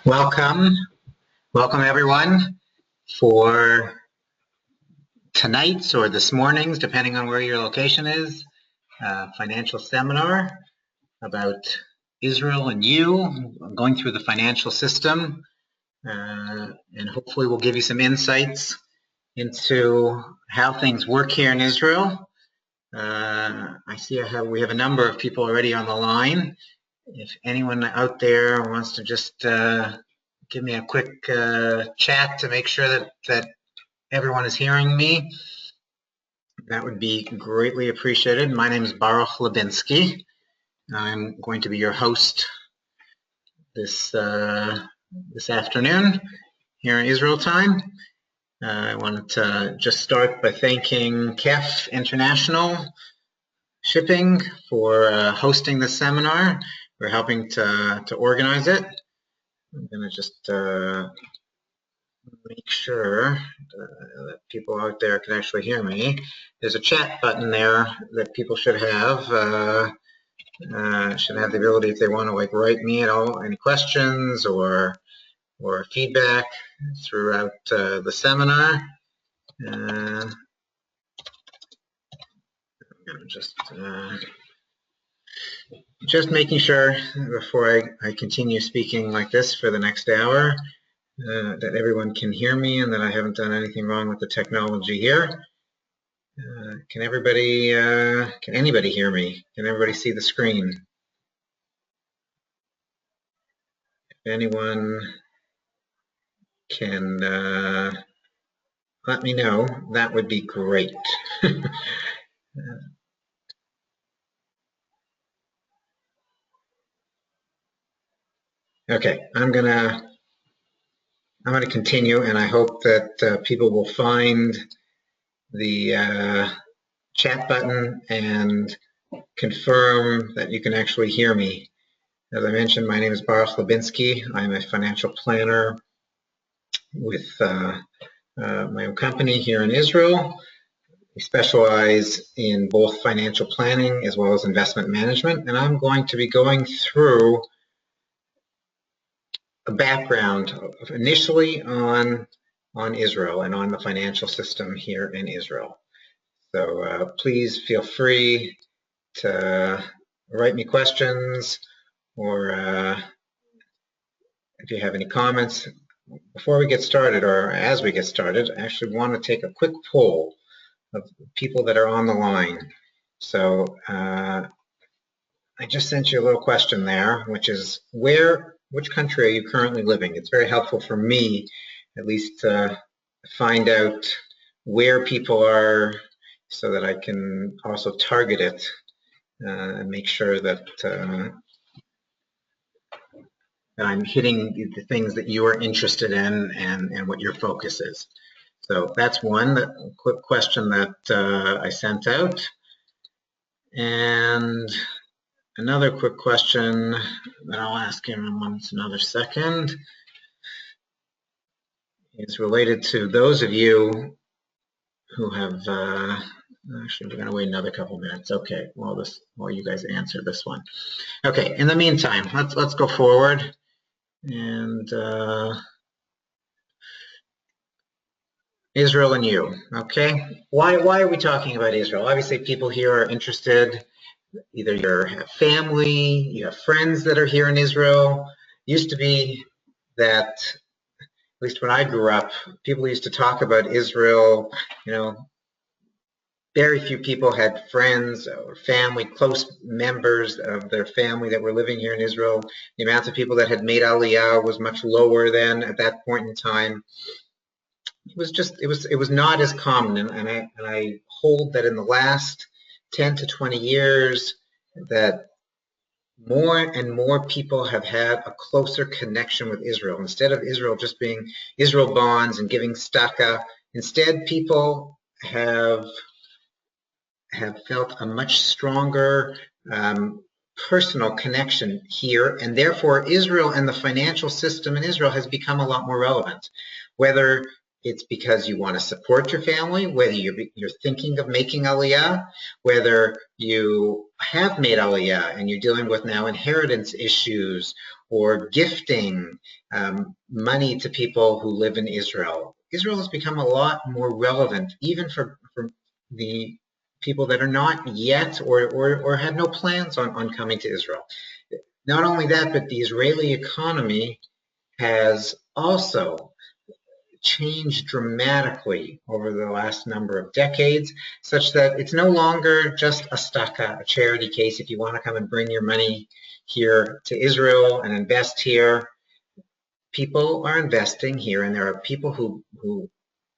Welcome everyone for tonight's or this morning's, depending on where your location is, financial seminar about Israel and you, going through the financial system, and hopefully we'll give you some insights into how things work here in Israel. I see we have a number of people already on the line. If anyone out there wants to just give me a quick chat to make sure that everyone is hearing me, that would be greatly appreciated. My name is Baruch Lebinsky. I'm going to be your host this afternoon here in Israel time. I wanted to just start by thanking Kef International Shipping for hosting this seminar. We're helping to organize it. I'm going to just make sure that people out there can actually hear me. There's a chat button there that people should have. Should have the ability, if they want to write me at all, any questions or feedback throughout the seminar. I'm going to just making sure before I continue speaking like this for the next hour that everyone can hear me and that I haven't done anything wrong with the technology here. Can anybody hear me? Can everybody see the screen? If anyone can let me know, that would be great. Okay, I'm gonna continue, and I hope that people will find the chat button and confirm that you can actually hear me. As I mentioned, my name is Baruch Lebinsky. I'm a financial planner with my own company here in Israel. We specialize in both financial planning as well as investment management, and I'm going to be going through a background initially on Israel and on the financial system here in Israel. So please feel free to write me questions or if you have any comments. Before we get started, or as we get started, I actually want to take a quick poll of people that are on the line. So I just sent you a little question there, which is which country are you currently living? It's very helpful for me, at least, to find out where people are so that I can also target it and make sure that I'm hitting the things that you are interested in and what your focus is. So that's one quick question that I sent out. And another quick question that I'll ask you in another second is related to those of you who have, actually we're going to wait another couple minutes. Okay, while you guys answer this one. Okay, in the meantime, let's go forward and Israel and you, okay? Why are we talking about Israel? Obviously, people here are interested. Either you have family, you have friends that are here in Israel. It used to be that, at least when I grew up, people used to talk about Israel, very few people had friends or family, close members of their family that were living here in Israel. The amount of people that had made Aliyah was much lower than at that point in time. It was not as common, and I hold that in the last 10 to 20 years that more and more people have had a closer connection with Israel. Instead of Israel just being Israel bonds and giving tzedakah, instead people have felt a much stronger personal connection here, and therefore Israel and the financial system in Israel has become a lot more relevant. Whether it's because you want to support your family, whether you're thinking of making Aliyah, whether you have made Aliyah and you're dealing with now inheritance issues, or gifting money to people who live in Israel. Israel has become a lot more relevant, even for the people that are not yet or had no plans on coming to Israel. Not only that, but the Israeli economy has also changed dramatically over the last number of decades, such that it's no longer just a staka, a charity case. If you want to come and bring your money here to Israel and invest here, people are investing here, and there are people who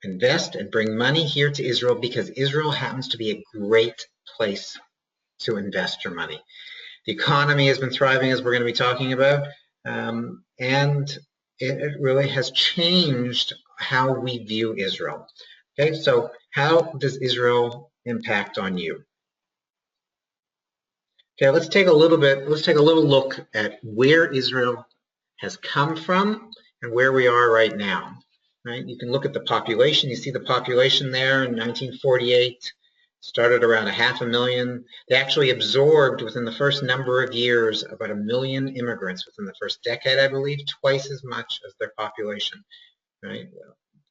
invest and bring money here to Israel because Israel happens to be a great place to invest your money. The economy has been thriving, as we're going to be talking about, and it really has changed how we view Israel. Okay, so how does Israel impact on you? Okay, let's take a little look at where Israel has come from and where we are right now. Right? You can look at the population. You see the population there in 1948. Started around 500,000. They actually absorbed within the first number of years about 1 million immigrants within the first decade, I believe, twice as much as their population. Right?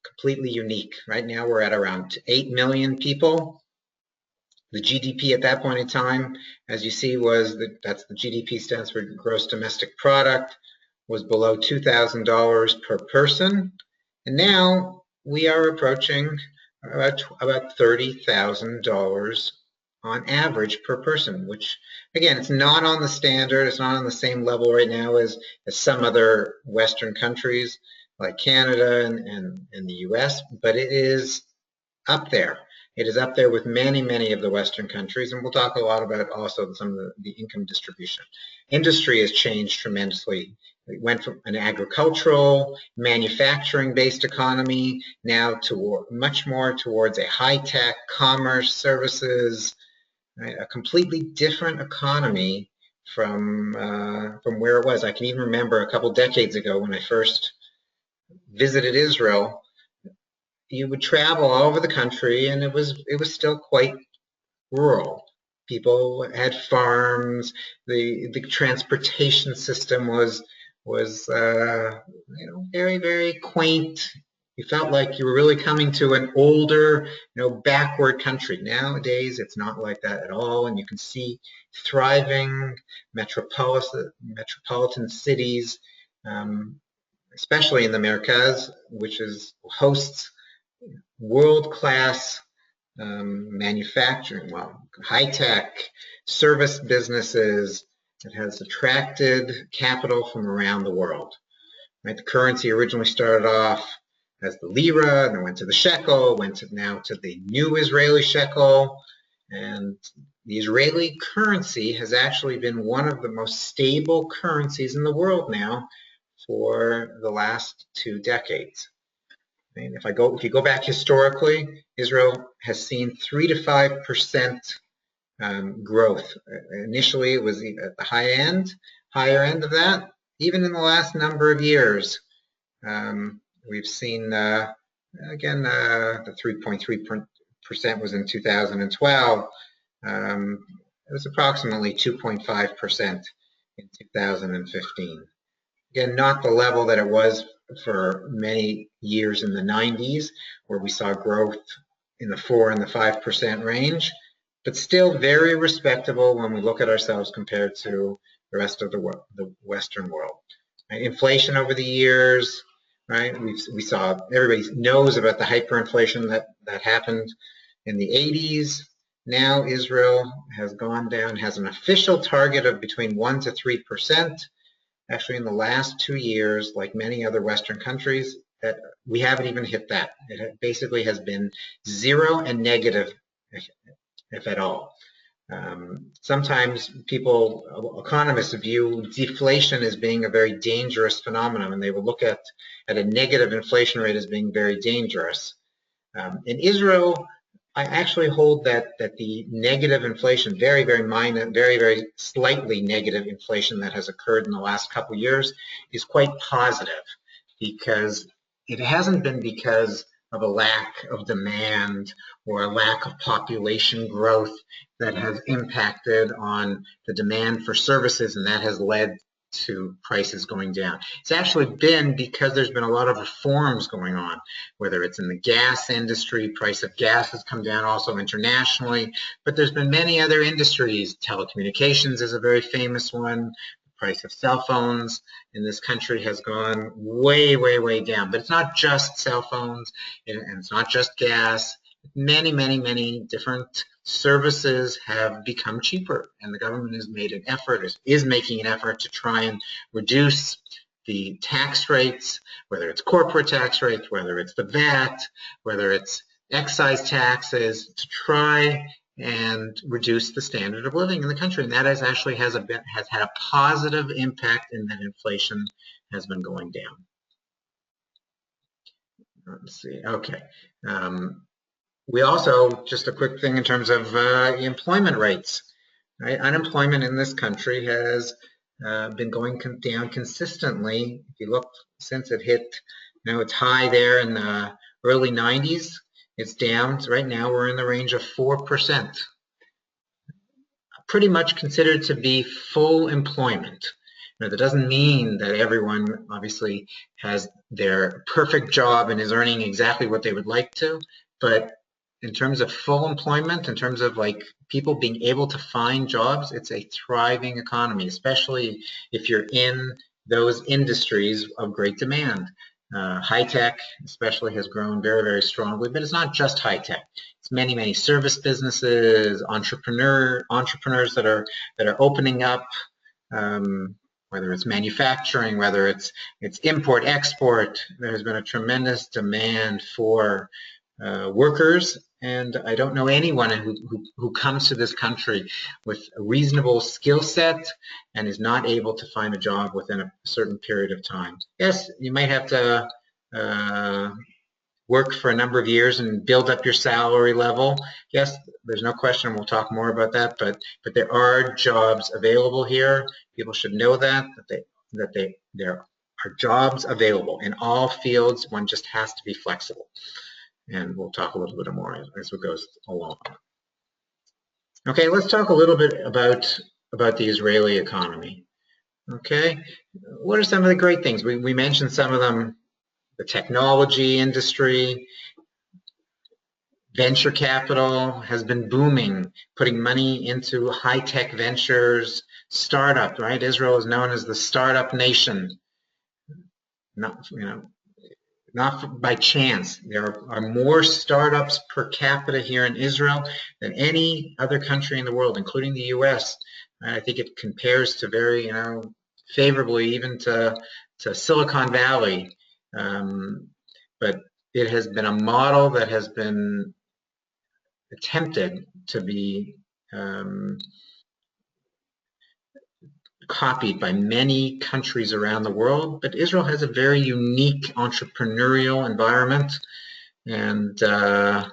Completely unique. Right now we're at around 8 million people. The GDP at that point in time, as you see, that's the GDP stands for gross domestic product, was below $2,000 per person. And now we are approaching about $30,000 on average per person, which again, it's not on the standard, it's not on the same level right now as some other Western countries like Canada and the US, but it is up there. It is up there with many, many of the Western countries, and we'll talk a lot about also some of the income distribution. Industry has changed tremendously. It went from an agricultural, manufacturing-based economy now to much more towards a high-tech, commerce, services, right? A completely different economy from where it was. I can even remember a couple decades ago when I first visited Israel. You would travel all over the country, and it was still quite rural. People had farms. The transportation system was very, very quaint. You felt like you were really coming to an older, backward country. Nowadays, it's not like that at all, and you can see thriving metropolitan cities, especially in the Merkaz, which hosts world-class manufacturing, high-tech service businesses. It has attracted capital from around the world. Right? The currency originally started off as the lira, and then went to the shekel, now to the new Israeli shekel, and the Israeli currency has actually been one of the most stable currencies in the world now for the last 2 decades. And if you go back historically, Israel has seen 3 to 5% growth. Initially, it was at the higher end of that. Even in the last number of years, we've seen again the 3.3% was in 2012. It was approximately 2.5% in 2015. Again, not the level that it was for many years in the 90s, where we saw growth in the 4 and the 5% range, but still very respectable when we look at ourselves compared to the rest of the Western world. Right? Inflation over the years, right? We saw, everybody knows about the hyperinflation that happened in the 80s. Now Israel has gone down, has an official target of between 1 to 3%. Actually, in the last 2 years, like many other Western countries, that we haven't even hit that. It basically has been 0 and negative, if at all. Sometimes economists view deflation as being a very dangerous phenomenon, and they will look at a negative inflation rate as being very dangerous. In Israel, I actually hold that the negative inflation, very, very minor, very, very slightly negative inflation that has occurred in the last couple of years is quite positive, because it hasn't been because of a lack of demand or a lack of population growth that has impacted on the demand for services, and that has led to prices going down. It's actually been because there's been a lot of reforms going on, whether it's in the gas industry, price of gas has come down also internationally, but there's been many other industries. Telecommunications is a very famous one. The price of cell phones in this country has gone way, way, way down. But it's not just cell phones, and it's not just gas. Many, many, many different services have become cheaper, and the government has made an effort, is making an effort to try and reduce the tax rates, whether it's corporate tax rates, whether it's the VAT, whether it's excise taxes, to try and reduce the standard of living in the country. And that has actually has had a positive impact in that inflation has been going down. Let's see. Okay. We also, just a quick thing in terms of employment rates, right? Unemployment in this country has been going down consistently. If you look since it hit, it's high there in the early 90s. It's down. So right now we're in the range of 4%. Pretty much considered to be full employment. Now, that doesn't mean that everyone obviously has their perfect job and is earning exactly what they would like to, but in terms of full employment, in terms of like people being able to find jobs, it's a thriving economy, especially if you're in those industries of great demand. High tech especially has grown very, very strongly, but it's not just high tech. It's many, many service businesses, entrepreneurs that are opening up, whether it's manufacturing, whether it's import, export. There's been a tremendous demand for workers, and I don't know anyone who comes to this country with a reasonable skill set and is not able to find a job within a certain period of time. Yes, you might have to work for a number of years and build up your salary level. Yes, there's no question, we'll talk more about that, but there are jobs available here. People should know that there are jobs available in all fields. One just has to be flexible. And we'll talk a little bit more as it goes along. Okay, let's talk a little bit about the Israeli economy. Okay, what are some of the great things? We mentioned some of them: the technology industry, venture capital has been booming, putting money into high-tech ventures, startup, right? Israel is known as the startup nation. Not by chance. There are more startups per capita here in Israel than any other country in the world, including the U.S. I think it compares to very, favorably even to Silicon Valley. But it has been a model that has been attempted to be copied by many countries around the world, but Israel has a very unique entrepreneurial environment, and there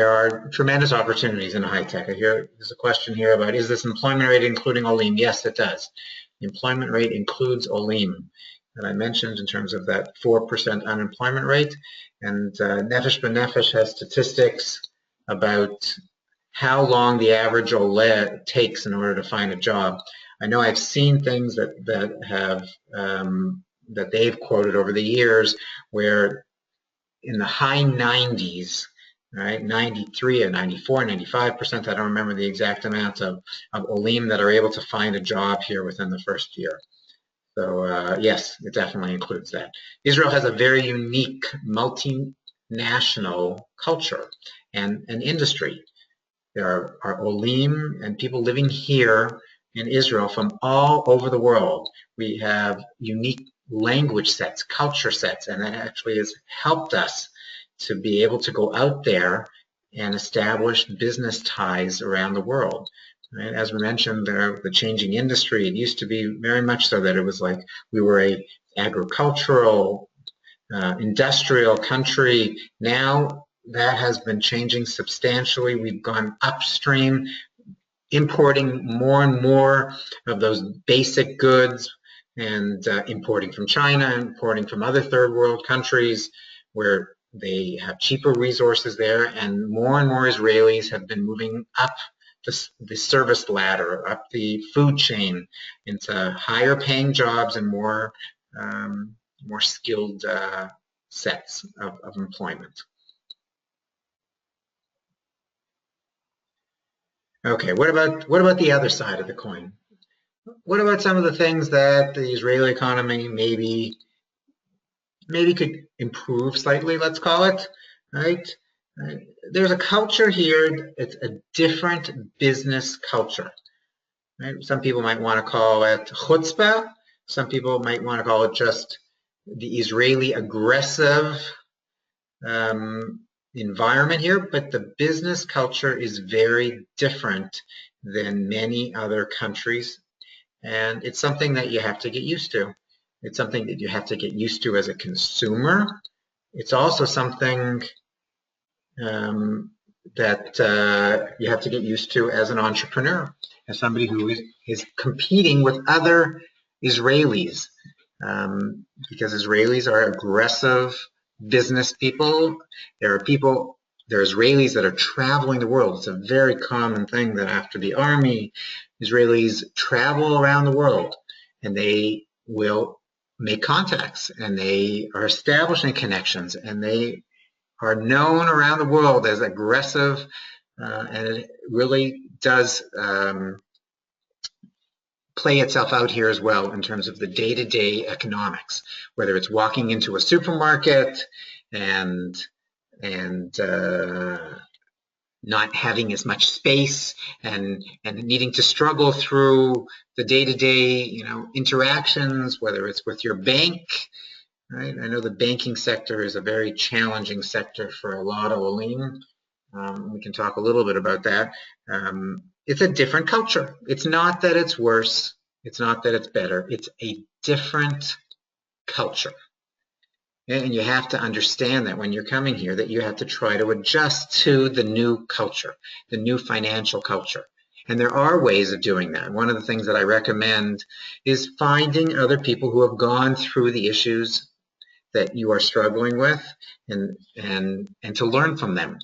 are tremendous opportunities in high tech. There's a question here about, is this employment rate including Olim? Yes, it does. The employment rate includes Olim that I mentioned in terms of that 4% unemployment rate, and Nefesh B'Nefesh has statistics about how long the average Oled takes in order to find a job. I know I've seen things that they've quoted over the years where in the high 90s, right, 93 or 94, 95%, I don't remember the exact amount of Olim that are able to find a job here within the first year. So yes, it definitely includes that. Israel has a very unique multinational culture and industry. There are Olim and people living here in Israel from all over the world. We have unique language sets, culture sets, and that actually has helped us to be able to go out there and establish business ties around the world. Right? As we mentioned, the changing industry, it used to be very much so that it was like we were a agricultural, industrial country. Now that has been changing substantially. We've gone upstream, importing more and more of those basic goods, and importing from China, importing from other third world countries where they have cheaper resources there, and more Israelis have been moving up the service ladder, up the food chain into higher paying jobs and more skilled sets of employment. Okay, what about the other side of the coin? What about some of the things that the Israeli economy maybe could improve slightly, let's call it, right? There's a culture here, it's a different business culture. Right? Some people might want to call it chutzpah. Some people might want to call it just the Israeli aggressive environment here, but the business culture is very different than many other countries, and it's something that you have to get used to. It's something that you have to get used to as a consumer. It's also something that you have to get used to as an entrepreneur, as somebody who is competing with other Israelis, because Israelis are aggressive business people. There are Israelis that are traveling the world. It's a very common thing that after the army, Israelis travel around the world and they will make contacts and they are establishing connections and they are known around the world as aggressive, and it really does play itself out here as well in terms of the day-to-day economics, whether it's walking into a supermarket and not having as much space and needing to struggle through the day-to-day interactions, whether it's with your bank. Right? I know the banking sector is a very challenging sector for a lot of Olim. We can talk a little bit about that. It's a different culture. It's not that it's worse. It's not that it's better. It's a different culture. And you have to understand that when you're coming here, that you have to try to adjust to the new culture, the new financial culture. And there are ways of doing that. One of the things that I recommend is finding other people who have gone through the issues that you are struggling with and to learn from them.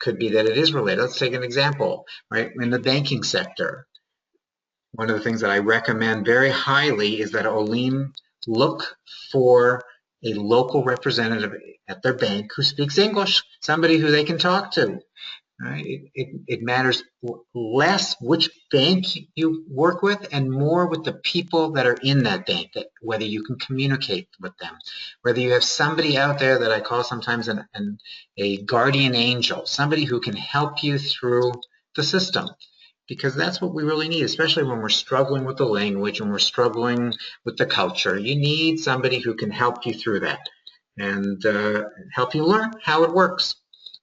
Could be that it is related. Let's take an example, right? In the banking sector, one of the things that I recommend very highly is that Olim look for a local representative at their bank who speaks English, somebody who they can talk to. Right? It matters less which bank you work with and more with the people that are in that bank, that whether you can communicate with them, whether you have somebody out there that I call sometimes a guardian angel, somebody who can help you through the system, because that's what we really need, especially when we're struggling with the language and we're struggling with the culture. You need somebody who can help you through that and help you learn how it works.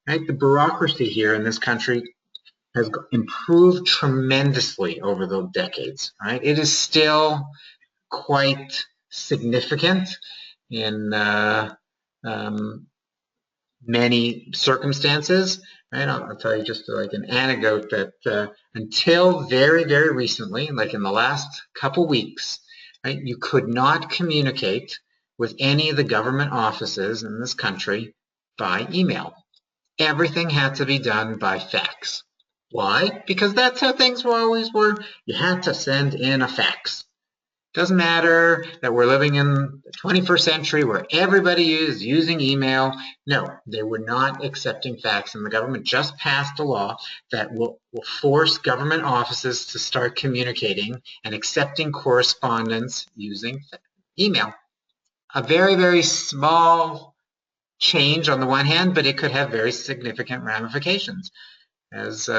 Right? The bureaucracy here in this country has improved tremendously over the decades. Right? It is still quite significant in many circumstances. Right? I'll tell you just like an anecdote that until very, very recently, like in the last couple weeks, right, you could not communicate with any of the government offices in this country by email. Everything had to be done by fax. Why? Because that's how things always were. You had to send in a fax. Doesn't matter that we're living in the 21st century where everybody is using email. No, they were not accepting fax, and the government just passed a law that will force government offices to start communicating and accepting correspondence using email. A very, very small change on the one hand, but it could have very significant ramifications as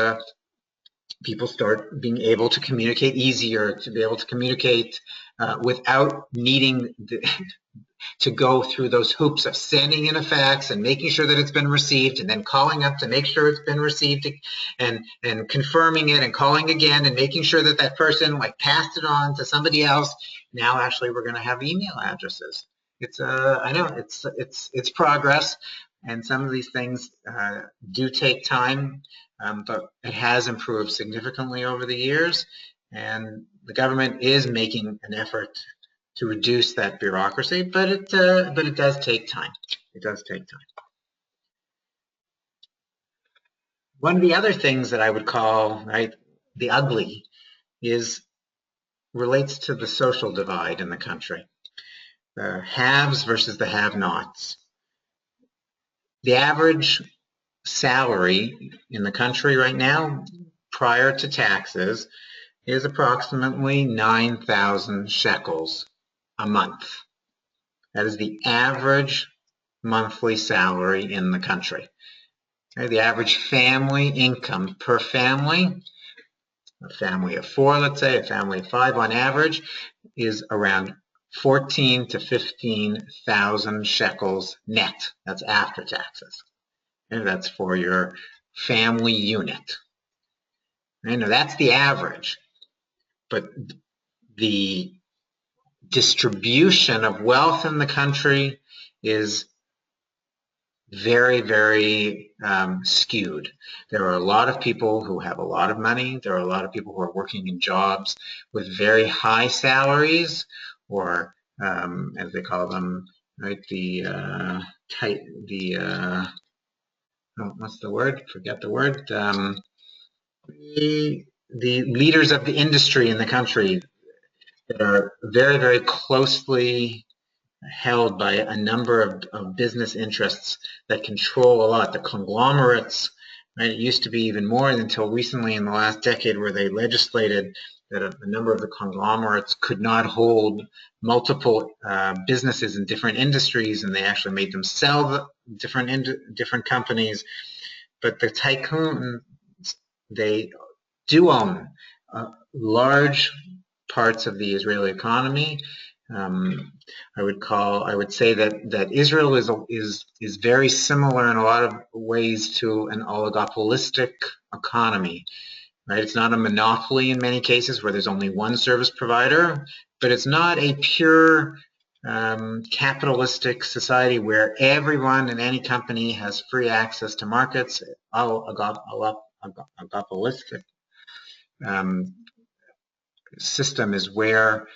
people start being able to communicate easier, to be able to communicate without needing to go through those hoops of sending in a fax and making sure that it's been received and then calling up to make sure it's been received and confirming it and calling again and making sure that that person like passed it on to somebody else. Now actually we're going to have email addresses. It's I know it's progress, and some of these things do take time, but it has improved significantly over the years, and the government is making an effort to reduce that bureaucracy, but it does take time. It does take time. One of the other things that I would call, right, the ugly relates to the social divide in the country. The haves versus the have-nots. The average salary in the country right now, prior to taxes, is approximately 9,000 shekels a month. That is the average monthly salary in the country. Okay, the average family income per family, a family of 4, let's say, a family of 5 on average, is around 14 to 15,000 shekels net. That's after taxes. And that's for your family unit. And that's the average. But the distribution of wealth in the country is very, very skewed. There are a lot of people who have a lot of money. There are a lot of people who are working in jobs with very high salaries, or as they call them, right? What's the word? Forget the word. The leaders of the industry in the country that are very, very closely held by a number of business interests that control a lot. The conglomerates, right? It used to be even more until recently in the last decade, where they legislated that a number of the conglomerates could not hold multiple businesses in different industries, and they actually made them sell different companies. But the tycoons, they do own large parts of the Israeli economy. I would say that Israel is very similar in a lot of ways to an oligopolistic economy, right? It's not a monopoly in many cases where there's only one service provider, but it's not a pure capitalistic society where everyone in any company has free access to markets. Oligopolistic system is where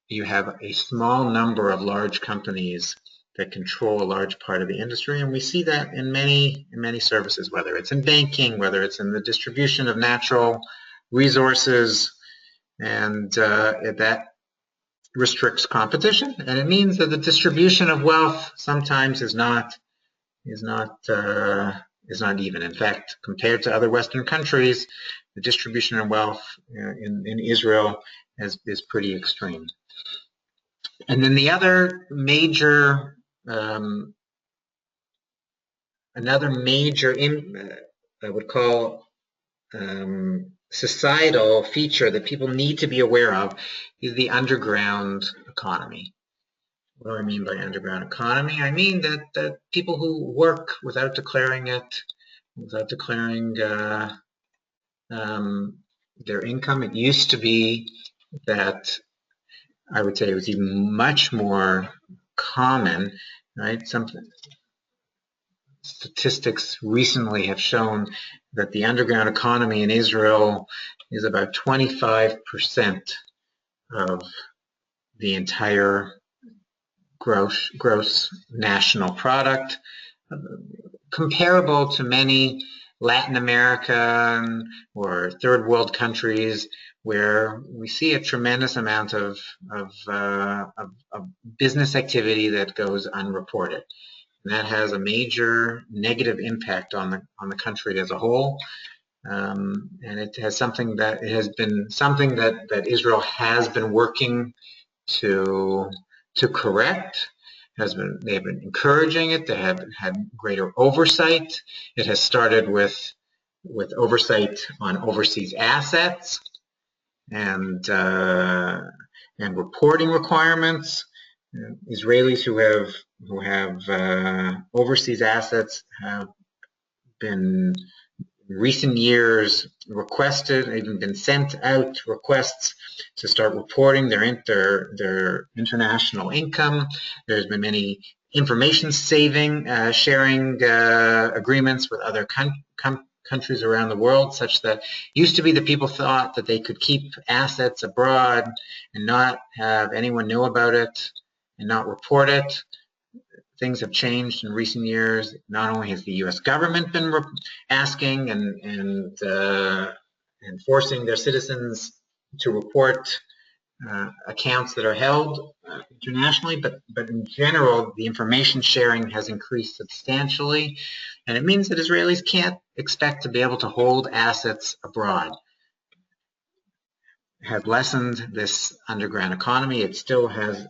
you have a small number of large companies that control a large part of the industry, and we see that in many services, whether it's in banking, whether it's in the distribution of natural resources, and that restricts competition, and it means that the distribution of wealth sometimes is not even. In fact, compared to other Western countries, the distribution of wealth in Israel is pretty extreme. And then the other major, I would call societal feature that people need to be aware of is the underground economy. What do I mean by underground economy? I mean that people who work without declaring it, without declaring their income. It used to be that I would say it was even much more common, right? Some statistics recently have shown that the underground economy in Israel is about 25% of the entire gross national product, comparable to many Latin American or third world countries where we see a tremendous amount of business activity that goes unreported. And that has a major negative impact on the country as a whole. And it has been something that Israel has been working to correct. They have been encouraging it. They have had greater oversight. It has started with oversight on overseas assets and reporting requirements. Israelis who have overseas assets have been in recent years requested, even been sent out requests to start reporting their international income. There's been many information sharing agreements with other countries around the world, such that used to be that people thought that they could keep assets abroad and not have anyone know about it and not report it. Things have changed in recent years. Not only has the U.S. government been asking and and forcing their citizens to report accounts that are held internationally, but in general, the information sharing has increased substantially, and it means that Israelis can't expect to be able to hold assets abroad. Have lessened this underground economy. It still has a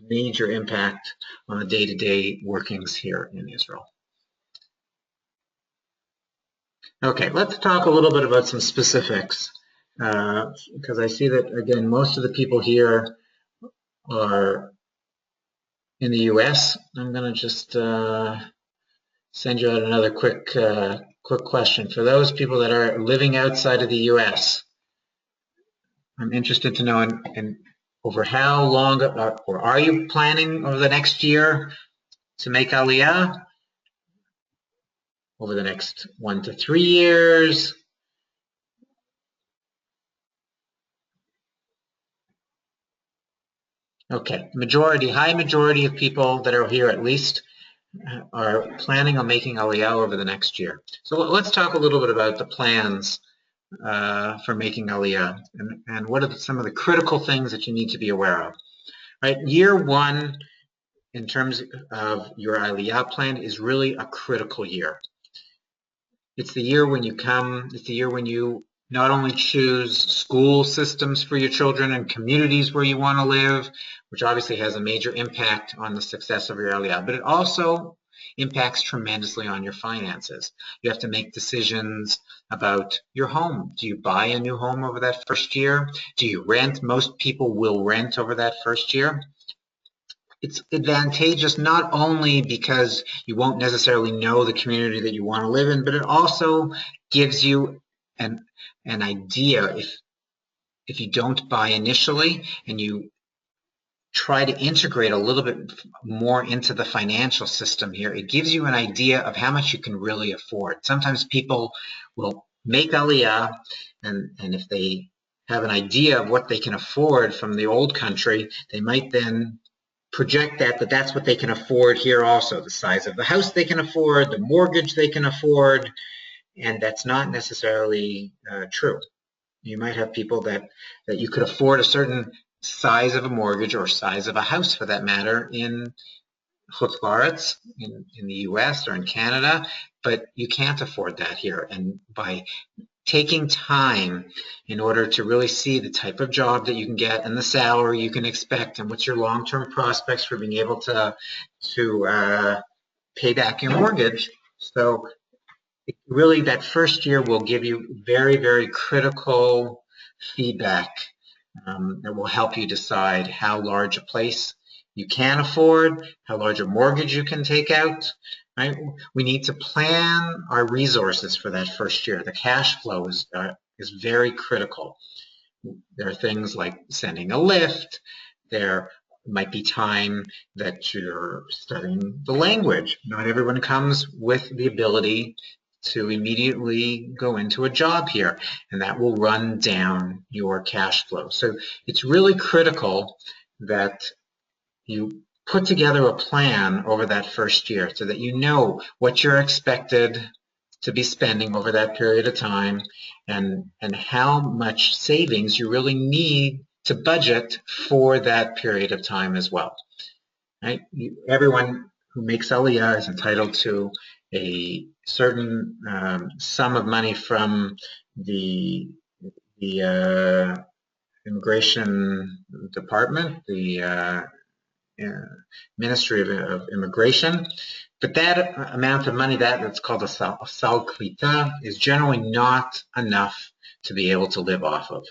major impact on the day-to-day workings here in Israel. Okay, let's talk a little bit about some specifics, because I see that, again, most of the people here are in the U.S. I'm going to just send you out another quick question. For those people that are living outside of the U.S., I'm interested to know over how long, or are you planning over the next year to make Aliyah? Over the next 1 to 3 years? Okay, high majority of people that are here at least are planning on making Aliyah over the next year. So let's talk a little bit about the plans for making Aliyah and what are some of the critical things that you need to be aware of. Right, year one in terms of your Aliyah plan is really a critical year. It's the year when you come, it's the year when you not only choose school systems for your children and communities where you want to live, which obviously has a major impact on the success of your Aliyah, but it also impacts tremendously on your finances. You have to make decisions about your home. Do you buy a new home over that first year? Do you rent? Most people will rent over that first year. It's advantageous not only because you won't necessarily know the community that you want to live in, but it also gives you an idea if you don't buy initially and you try to integrate a little bit more into the financial system here, it gives you an idea of how much you can really afford. Sometimes people will make Aliyah, and if they have an idea of what they can afford from the old country, they might then project that that's what they can afford here also, the size of the house they can afford, the mortgage they can afford, and that's not necessarily true. You might have people that you could afford a certain size of a mortgage or size of a house for that matter in Chutz La'aretz, in the US or in Canada, but you can't afford that here. And by taking time in order to really see the type of job that you can get and the salary you can expect and what's your long-term prospects for being able to pay back your mortgage. So really that first year will give you very, very critical feedback that will help you decide how large a place you can afford, how large a mortgage you can take out. Right? We need to plan our resources for that first year. The cash flow is very critical. There are things like sending a lift. There might be time that you're studying the language. Not everyone comes with the ability to immediately go into a job here, and that will run down your cash flow. So it's really critical that you put together a plan over that first year so that you know what you're expected to be spending over that period of time and how much savings you really need to budget for that period of time as well. Right? Everyone who makes Aliyah is entitled to a certain sum of money from the immigration department, the Ministry of Immigration, but that amount of money, that's called a sal klita, is generally not enough to be able to live off of.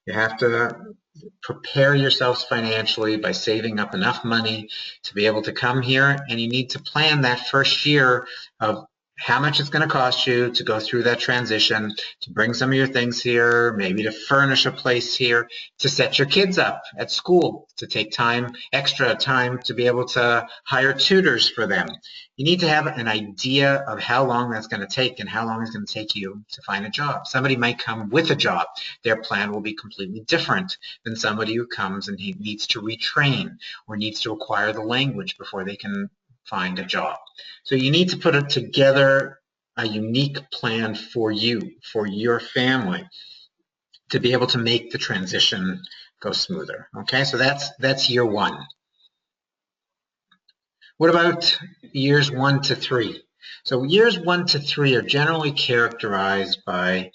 You have to prepare yourselves financially by saving up enough money to be able to come here, and you need to plan that first year of how much it's going to cost you to go through that transition, to bring some of your things here, maybe to furnish a place here, to set your kids up at school, to take extra time to be able to hire tutors for them. You need to have an idea of how long that's going to take and how long it's going to take you to find a job. Somebody might come with a job. Their plan will be completely different than somebody who comes and he needs to retrain or needs to acquire the language before they can find a job. So you need to put together a unique plan for you, for your family. to be able to make the transition go smoother. Okay, so that's year one. What about years 1 to 3? So years 1 to 3 are generally characterized by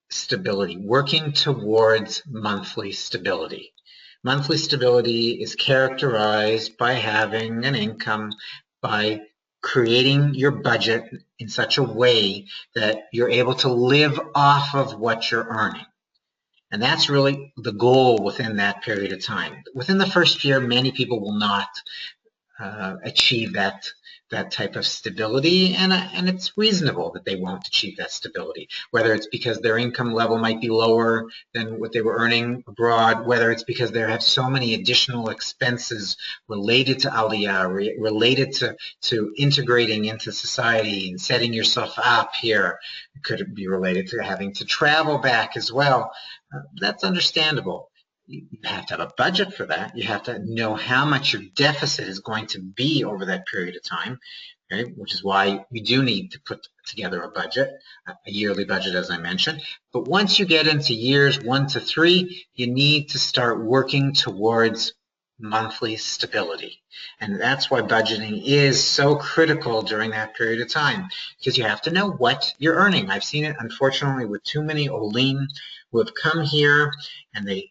stability, working towards monthly stability. Monthly stability is characterized by having an income, by creating your budget in such a way that you're able to live off of what you're earning. And that's really the goal within that period of time. Within the first year, many people will not achieve that type of stability, and it's reasonable that they won't achieve that stability, whether it's because their income level might be lower than what they were earning abroad, whether it's because they have so many additional expenses related to aliyah, related to integrating into society and setting yourself up here. It could be related to having to travel back as well. That's understandable. You have to have a budget for that. You have to know how much your deficit is going to be over that period of time, okay? Which is why you do need to put together a budget, a yearly budget, as I mentioned. But once you get into years 1 to 3, you need to start working towards monthly stability. And that's why budgeting is so critical during that period of time, because you have to know what you're earning. I've seen it, unfortunately, with too many Olim who have come here and they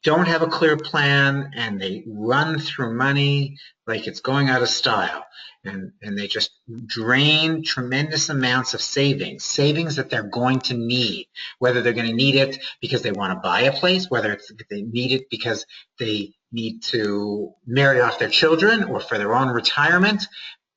don't have a clear plan, and they run through money like it's going out of style, and they just drain tremendous amounts of savings that they're going to need, whether they're going to need it because they want to buy a place, whether it's they need it because they need to marry off their children or for their own retirement.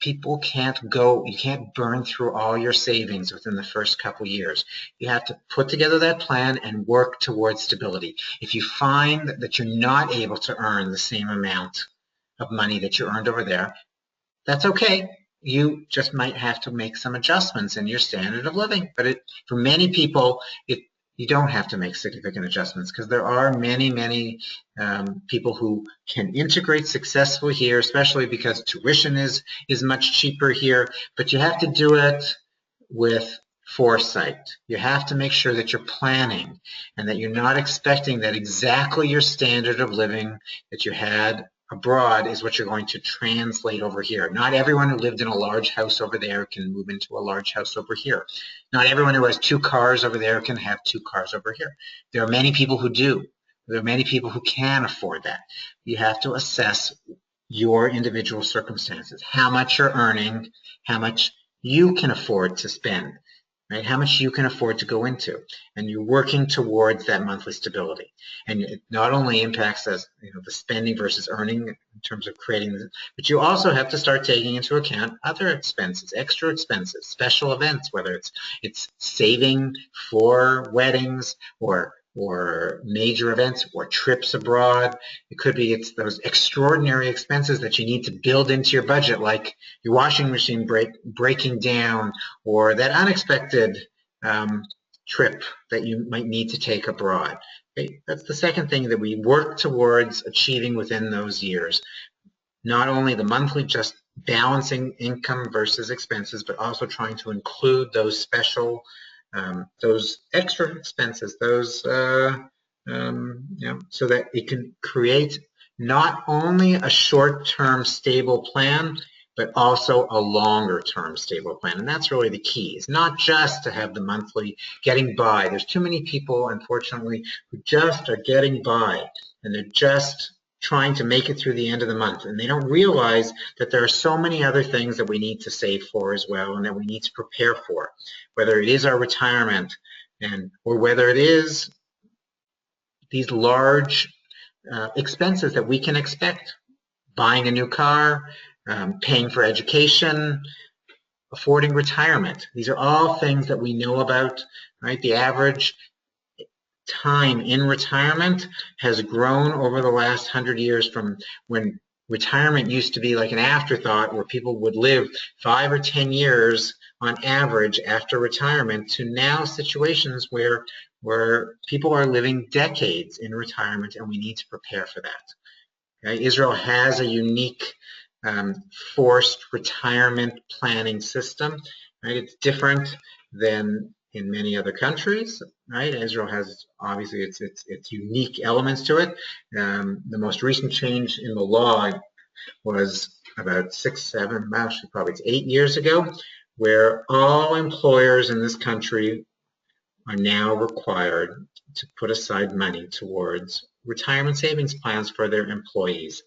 People you can't burn through all your savings within the first couple years. You have to put together that plan and work towards stability. If you find that you're not able to earn the same amount of money that you earned over there, that's okay. You just might have to make some adjustments in your standard of living. But for many people, you don't have to make significant adjustments, because there are many people who can integrate successfully here, especially because tuition is much cheaper here. But you have to do it with foresight. You have to make sure that you're planning and that you're not expecting that exactly your standard of living that you had abroad is what you're going to translate over here. Not everyone who lived in a large house over there can move into a large house over here. Not everyone who has 2 cars over there can have 2 cars over here. There are many people who do. There are many people who can afford that. You have to assess your individual circumstances, how much you're earning, how much you can afford to spend, right? How much you can afford to go into, and you're working towards that monthly stability. And it not only impacts the spending versus earning in terms of creating, but you also have to start taking into account other expenses, extra expenses, special events, whether it's saving for weddings or major events or trips abroad. It could be it's those extraordinary expenses that you need to build into your budget, like your washing machine breaking down, or that unexpected trip that you might need to take abroad. Okay? That's the second thing that we work towards achieving within those years. Not only the monthly just balancing income versus expenses, but also trying to include those special those extra expenses, those so that it can create not only a short-term stable plan, but also a longer-term stable plan. And that's really the key. It's not just to have the monthly getting by. There's too many people, unfortunately, who just are getting by, and they're just trying to make it through the end of the month, and they don't realize that there are so many other things that we need to save for as well, and that we need to prepare for, whether it is our retirement or whether it is these large expenses that we can expect: buying a new car, paying for education, affording retirement. These are all things that we know about, right? The average time in retirement has grown over the last 100 years, from when retirement used to be like an afterthought where people would live 5 or 10 years on average after retirement, to now situations where people are living decades in retirement, and we need to prepare for that. Okay? Israel has a unique forced retirement planning system, right? It's different than in many other countries. right? Israel has obviously its unique elements to it. The most recent change in the law was about 6, 7, actually probably it's 8 years ago, where all employers in this country are now required to put aside money towards retirement savings plans for their employees.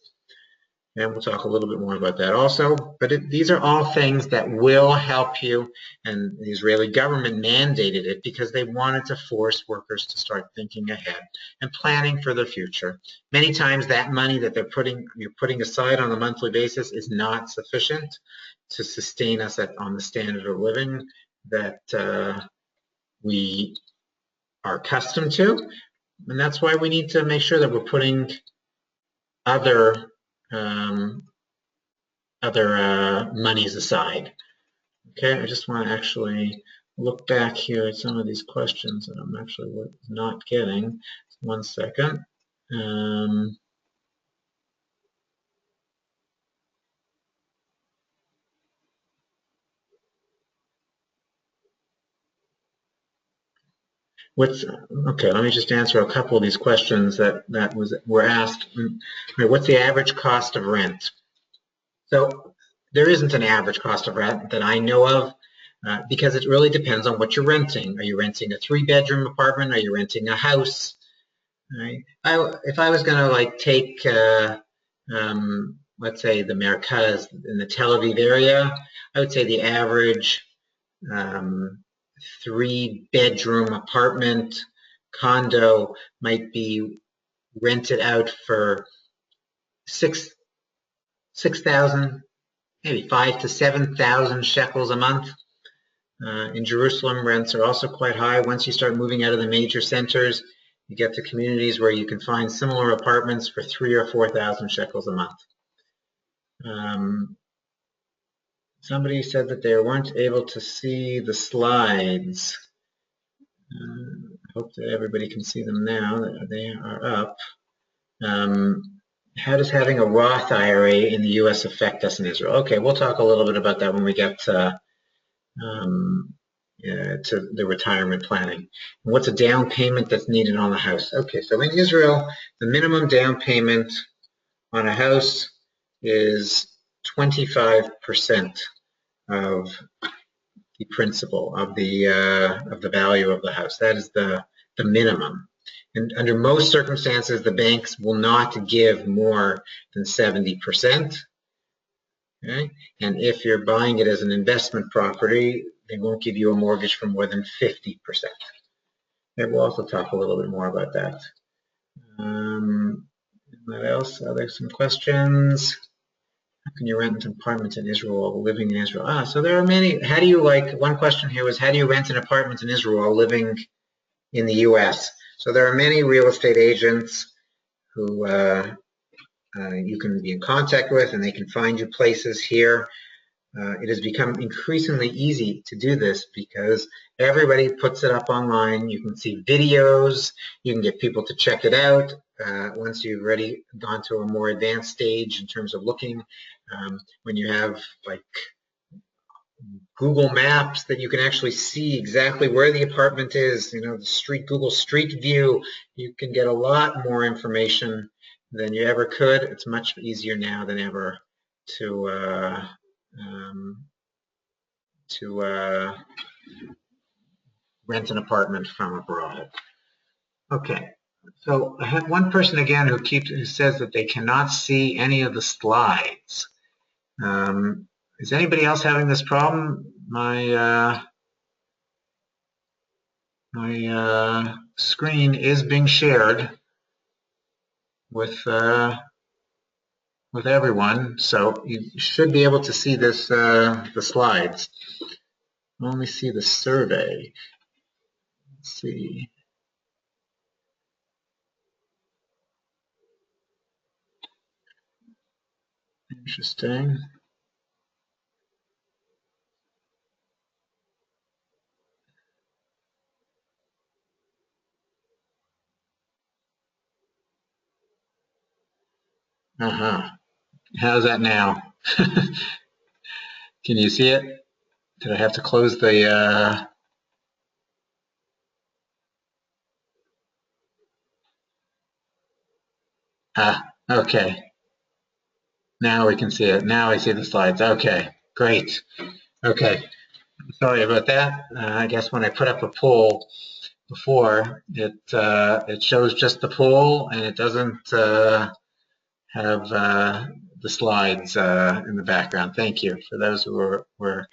And we'll talk a little bit more about that also. But these are all things that will help you. And the Israeli government mandated it because they wanted to force workers to start thinking ahead and planning for the future. Many times that money that you're putting aside on a monthly basis is not sufficient to sustain us on the standard of living that we are accustomed to. And that's why we need to make sure that we're putting other monies aside. Okay, I just want to actually look back here at some of these questions that I'm actually not getting. 1 second. Okay, let me just answer a couple of these questions that were asked. What's the average cost of rent? So there isn't an average cost of rent that I know of because it really depends on what you're renting. Are you renting a 3-bedroom apartment? Are you renting a house? Right? If I was going to take, let's say, the Merkaz in the Tel Aviv area, I would say the average 3-bedroom apartment condo might be rented out for 6,000, maybe 5,000 to 7,000 shekels a month. In Jerusalem, rents are also quite high. Once you start moving out of the major centers, you get to communities where you can find similar apartments for 3,000 or 4,000 shekels a month. Somebody said that they weren't able to see the slides. I hope that everybody can see them now. They are up. How does having a Roth IRA in the U.S. affect us in Israel? Okay, we'll talk a little bit about that when we get to the retirement planning. And what's a down payment that's needed on the house? Okay, so in Israel, the minimum down payment on a house is 25% of the principal of the value of the house. That is the minimum. And under most circumstances, the banks will not give more than 70%. Okay? And if you're buying it as an investment property, they won't give you a mortgage for more than 50%. And we'll also talk a little bit more about that. What else? There's some questions. How can you rent an apartment in Israel while living in Israel? So there are many. How do you one question here was, how do you rent an apartment in Israel while living in the U.S.? So there are many real estate agents who you can be in contact with, and they can find you places here. It has become increasingly easy to do this because everybody puts it up online. You can see videos. You can get people to check it out. Once you've already gone to a more advanced stage in terms of looking, when you have Google Maps that you can actually see exactly where the apartment is, the Google Street View, you can get a lot more information than you ever could. It's much easier now than ever to rent an apartment from abroad. Okay, so I have one person again who says that they cannot see any of the slides. Is anybody else having this problem? My screen is being shared with everyone, so you should be able to see this the slides. Only see the survey. Let's see. Interesting. How's that now? Can you see it? Did I have to close the Okay. Now we can see it. Now I see the slides. Okay, great. Okay, sorry about that. I guess when I put up a poll before, it shows just the poll and it doesn't have the slides in the background. Thank you for those who were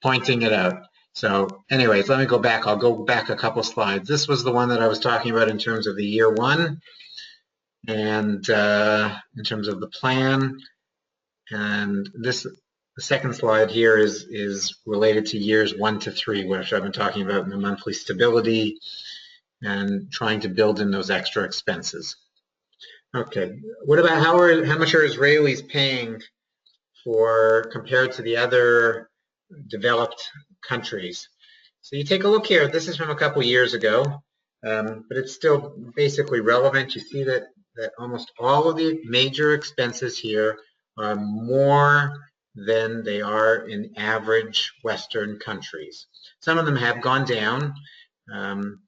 pointing it out. So anyways, let me go back. I'll go back a couple slides. This was the one that I was talking about in terms of the year one and in terms of the plan. And this, the second slide here is related to years 1 to 3, which I've been talking about in the monthly stability and trying to build in those extra expenses. Okay, what about how much are Israelis paying for compared to the other developed countries? So you take a look here. This is from a couple years ago, but it's still basically relevant. You see that almost all of the major expenses here are more than they are in average Western countries. Some of them have gone down. And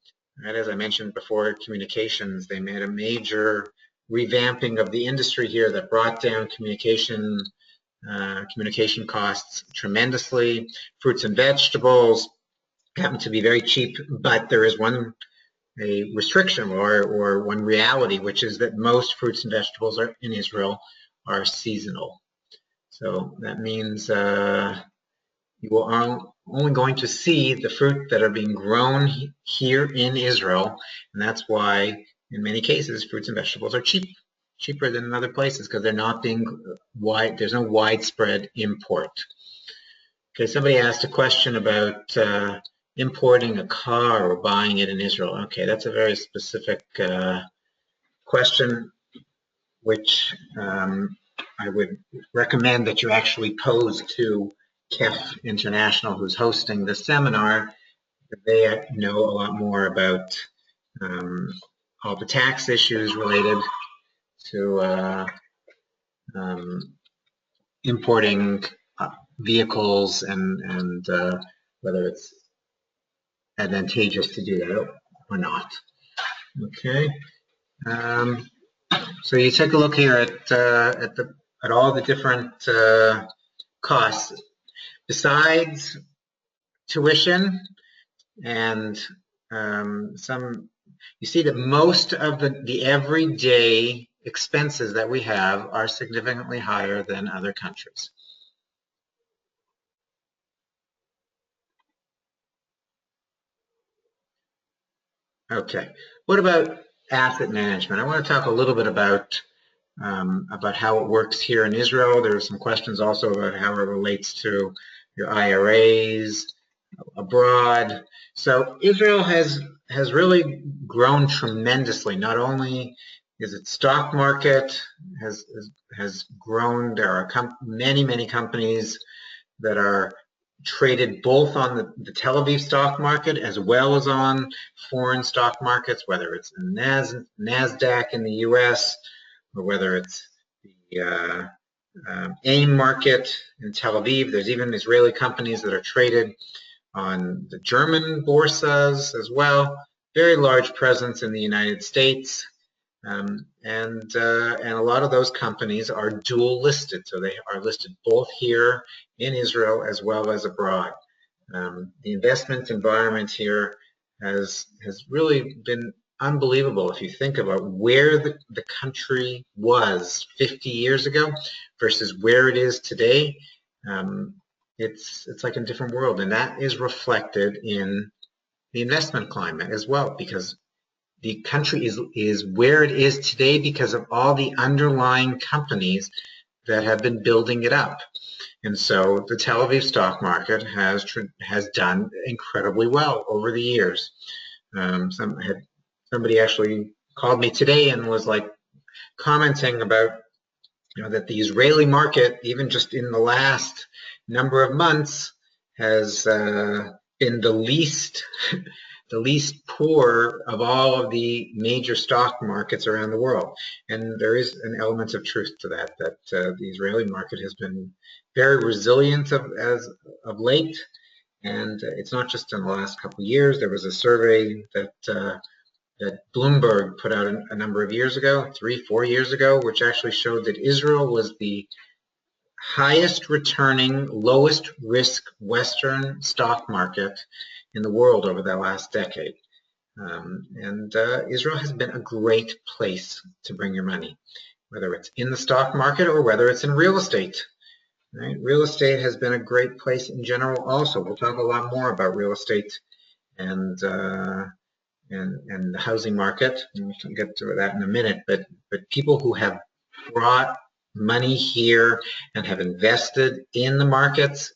as I mentioned before, communications, they made a major revamping of the industry here that brought down communication costs tremendously. Fruits and vegetables happen to be very cheap, but there is a restriction or one reality, which is that most fruits and vegetables in Israel are seasonal. So that means you are only going to see the fruit that are being grown here in Israel, and that's why in many cases fruits and vegetables are cheaper than in other places because they're not being there's no widespread import. Okay, somebody asked a question about importing a car or buying it in Israel. Okay, that's a very specific question, which I would recommend that you actually pose to Kef International, who's hosting this seminar. They know a lot more about all the tax issues related to importing vehicles and whether it's advantageous to do that or not. Okay. So you take a look here at all the different costs besides tuition and you see that most of the everyday expenses that we have are significantly higher than other countries. Okay, what about asset management? I want to talk a little bit about how it works here in Israel. There are some questions also about how it relates to your IRAs abroad. So Israel has really grown tremendously. Not only is its stock market has grown, there are many companies that are traded both on the Tel Aviv stock market as well as on foreign stock markets, whether it's NASDAQ in the US or whether it's the AIM market in Tel Aviv. There's even Israeli companies that are traded on the German bourses as well. Very large presence in the United States. And a lot of those companies are dual listed, so they are listed both here in Israel as well as abroad. The investment environment here has really been unbelievable if you think about where the country was 50 years ago versus where it is today. It's like a different world, and that is reflected in the investment climate as well, because the country is where it is today because of all the underlying companies that have been building it up. And so the Tel Aviv stock market has done incredibly well over the years. Somebody actually called me today and was like commenting about that the Israeli market, even just in the last number of months, has been the least poor of all of the major stock markets around the world. And there is an element of truth to that the Israeli market has been very resilient of late. And it's not just in the last couple of years. There was a survey that that Bloomberg put out a number of years ago, 3-4 years ago, which actually showed that Israel was the highest returning, lowest risk Western stock market in the world over that last decade. Israel has been a great place to bring your money, whether it's in the stock market or whether it's in real estate. Right? Real estate has been a great place in general also. We'll talk a lot more about real estate and the housing market, and we can get to that in a minute, but people who have brought money here and have invested in the markets,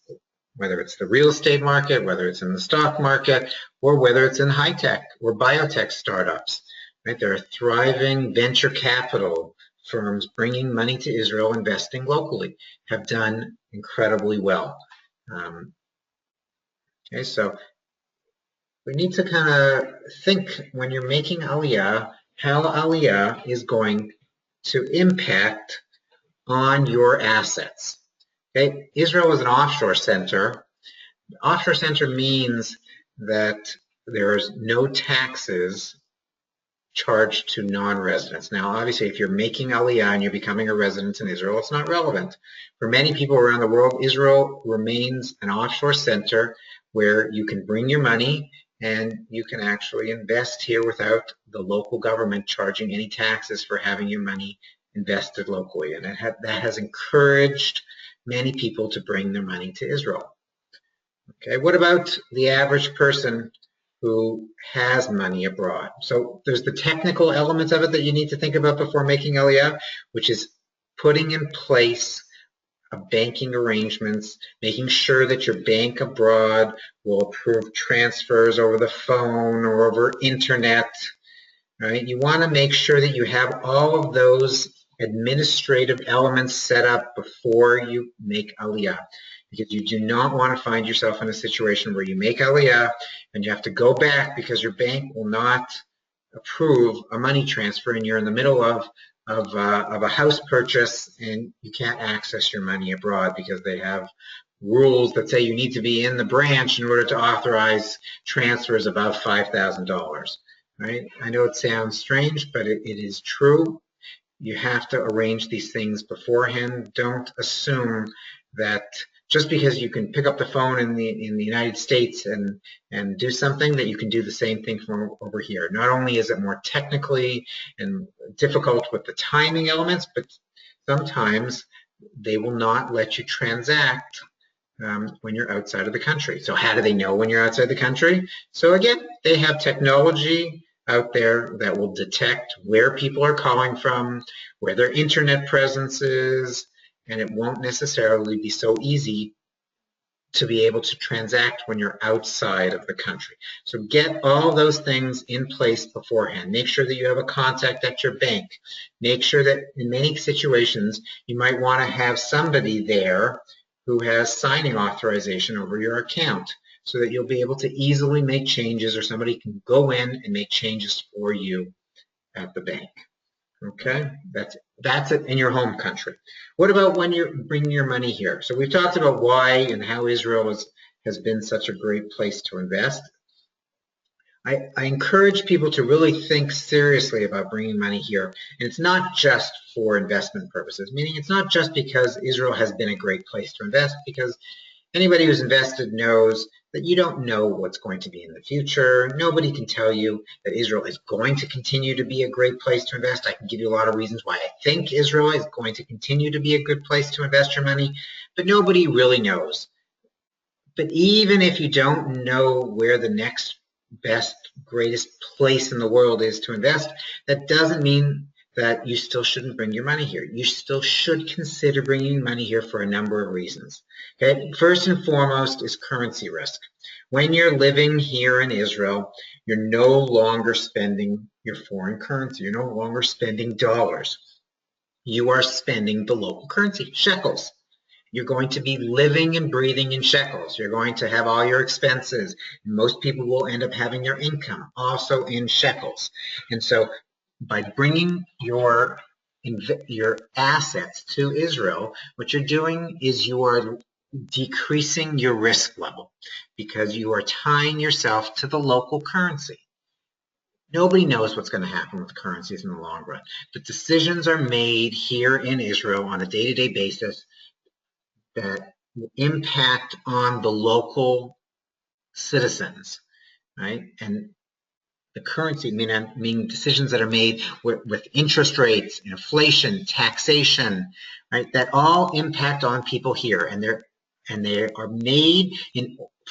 whether it's the real estate market, whether it's in the stock market, or whether it's in high tech or biotech startups, right? There are thriving venture capital firms bringing money to Israel, investing locally, have done incredibly well. Okay, so we need to kind of think when you're making Aliyah, how Aliyah is going to impact on your assets. Okay, Israel is an offshore center. Offshore center means that there's no taxes charged to non-residents. Now, obviously, if you're making Aliyah and you're becoming a resident in Israel, it's not relevant. For many people around the world, Israel remains an offshore center where you can bring your money and you can actually invest here without the local government charging any taxes for having your money invested locally. And that has encouraged many people to bring their money to Israel. Okay, what about the average person who has money abroad? So there's the technical elements of it that you need to think about before making Aliyah, which is putting in place banking arrangements, making sure that your bank abroad will approve transfers over the phone or over internet. Right? You want to make sure that you have all of those administrative elements set up before you make Aliyah, because you do not want to find yourself in a situation where you make Aliyah and you have to go back because your bank will not approve a money transfer and you're in the middle of a house purchase and you can't access your money abroad because they have rules that say you need to be in the branch in order to authorize transfers above $5,000. Right? I know it sounds strange, but it is true. You have to arrange these things beforehand. Don't assume that just because you can pick up the phone in the United States and do something, that you can do the same thing from over here. Not only is it more technically and difficult with the timing elements, but sometimes they will not let you transact when you're outside of the country. So how do they know when you're outside the country? So again, they have technology out there that will detect where people are calling from, where their internet presence is, and it won't necessarily be so easy to be able to transact when you're outside of the country. So get all those things in place beforehand. Make sure that you have a contact at your bank. Make sure that in many situations, you might want to have somebody there who has signing authorization over your account so that you'll be able to easily make changes, or somebody can go in and make changes for you at the bank. Okay, that's it in your home country. What about when you're bringing your money here? So we've talked about why and how Israel has been such a great place to invest. I encourage people to really think seriously about bringing money here. And it's not just for investment purposes, meaning it's not just because Israel has been a great place to invest, because anybody who's invested knows that you don't know what's going to be in the future. Nobody can tell you that Israel is going to continue to be a great place to invest. I can give you a lot of reasons why I think Israel is going to continue to be a good place to invest your money, but nobody really knows. But even if you don't know where the next best, greatest place in the world is to invest, that doesn't mean that you still shouldn't bring your money here. You still should consider bringing money here for a number of reasons. Okay? First and foremost is currency risk. When you're living here in Israel, you're no longer spending your foreign currency. You're no longer spending dollars. You are spending the local currency, shekels. You're going to be living and breathing in shekels. You're going to have all your expenses. Most people will end up having their income also in shekels. And so by bringing your assets to Israel, what you're doing is you are decreasing your risk level because you are tying yourself to the local currency. Nobody knows what's going to happen with currencies in the long run. But decisions are made here in Israel on a day-to-day basis that impact on the local citizens, right? And the currency, meaning decisions that are made with interest rates, inflation, taxation, right? That all impact on people here, and they are made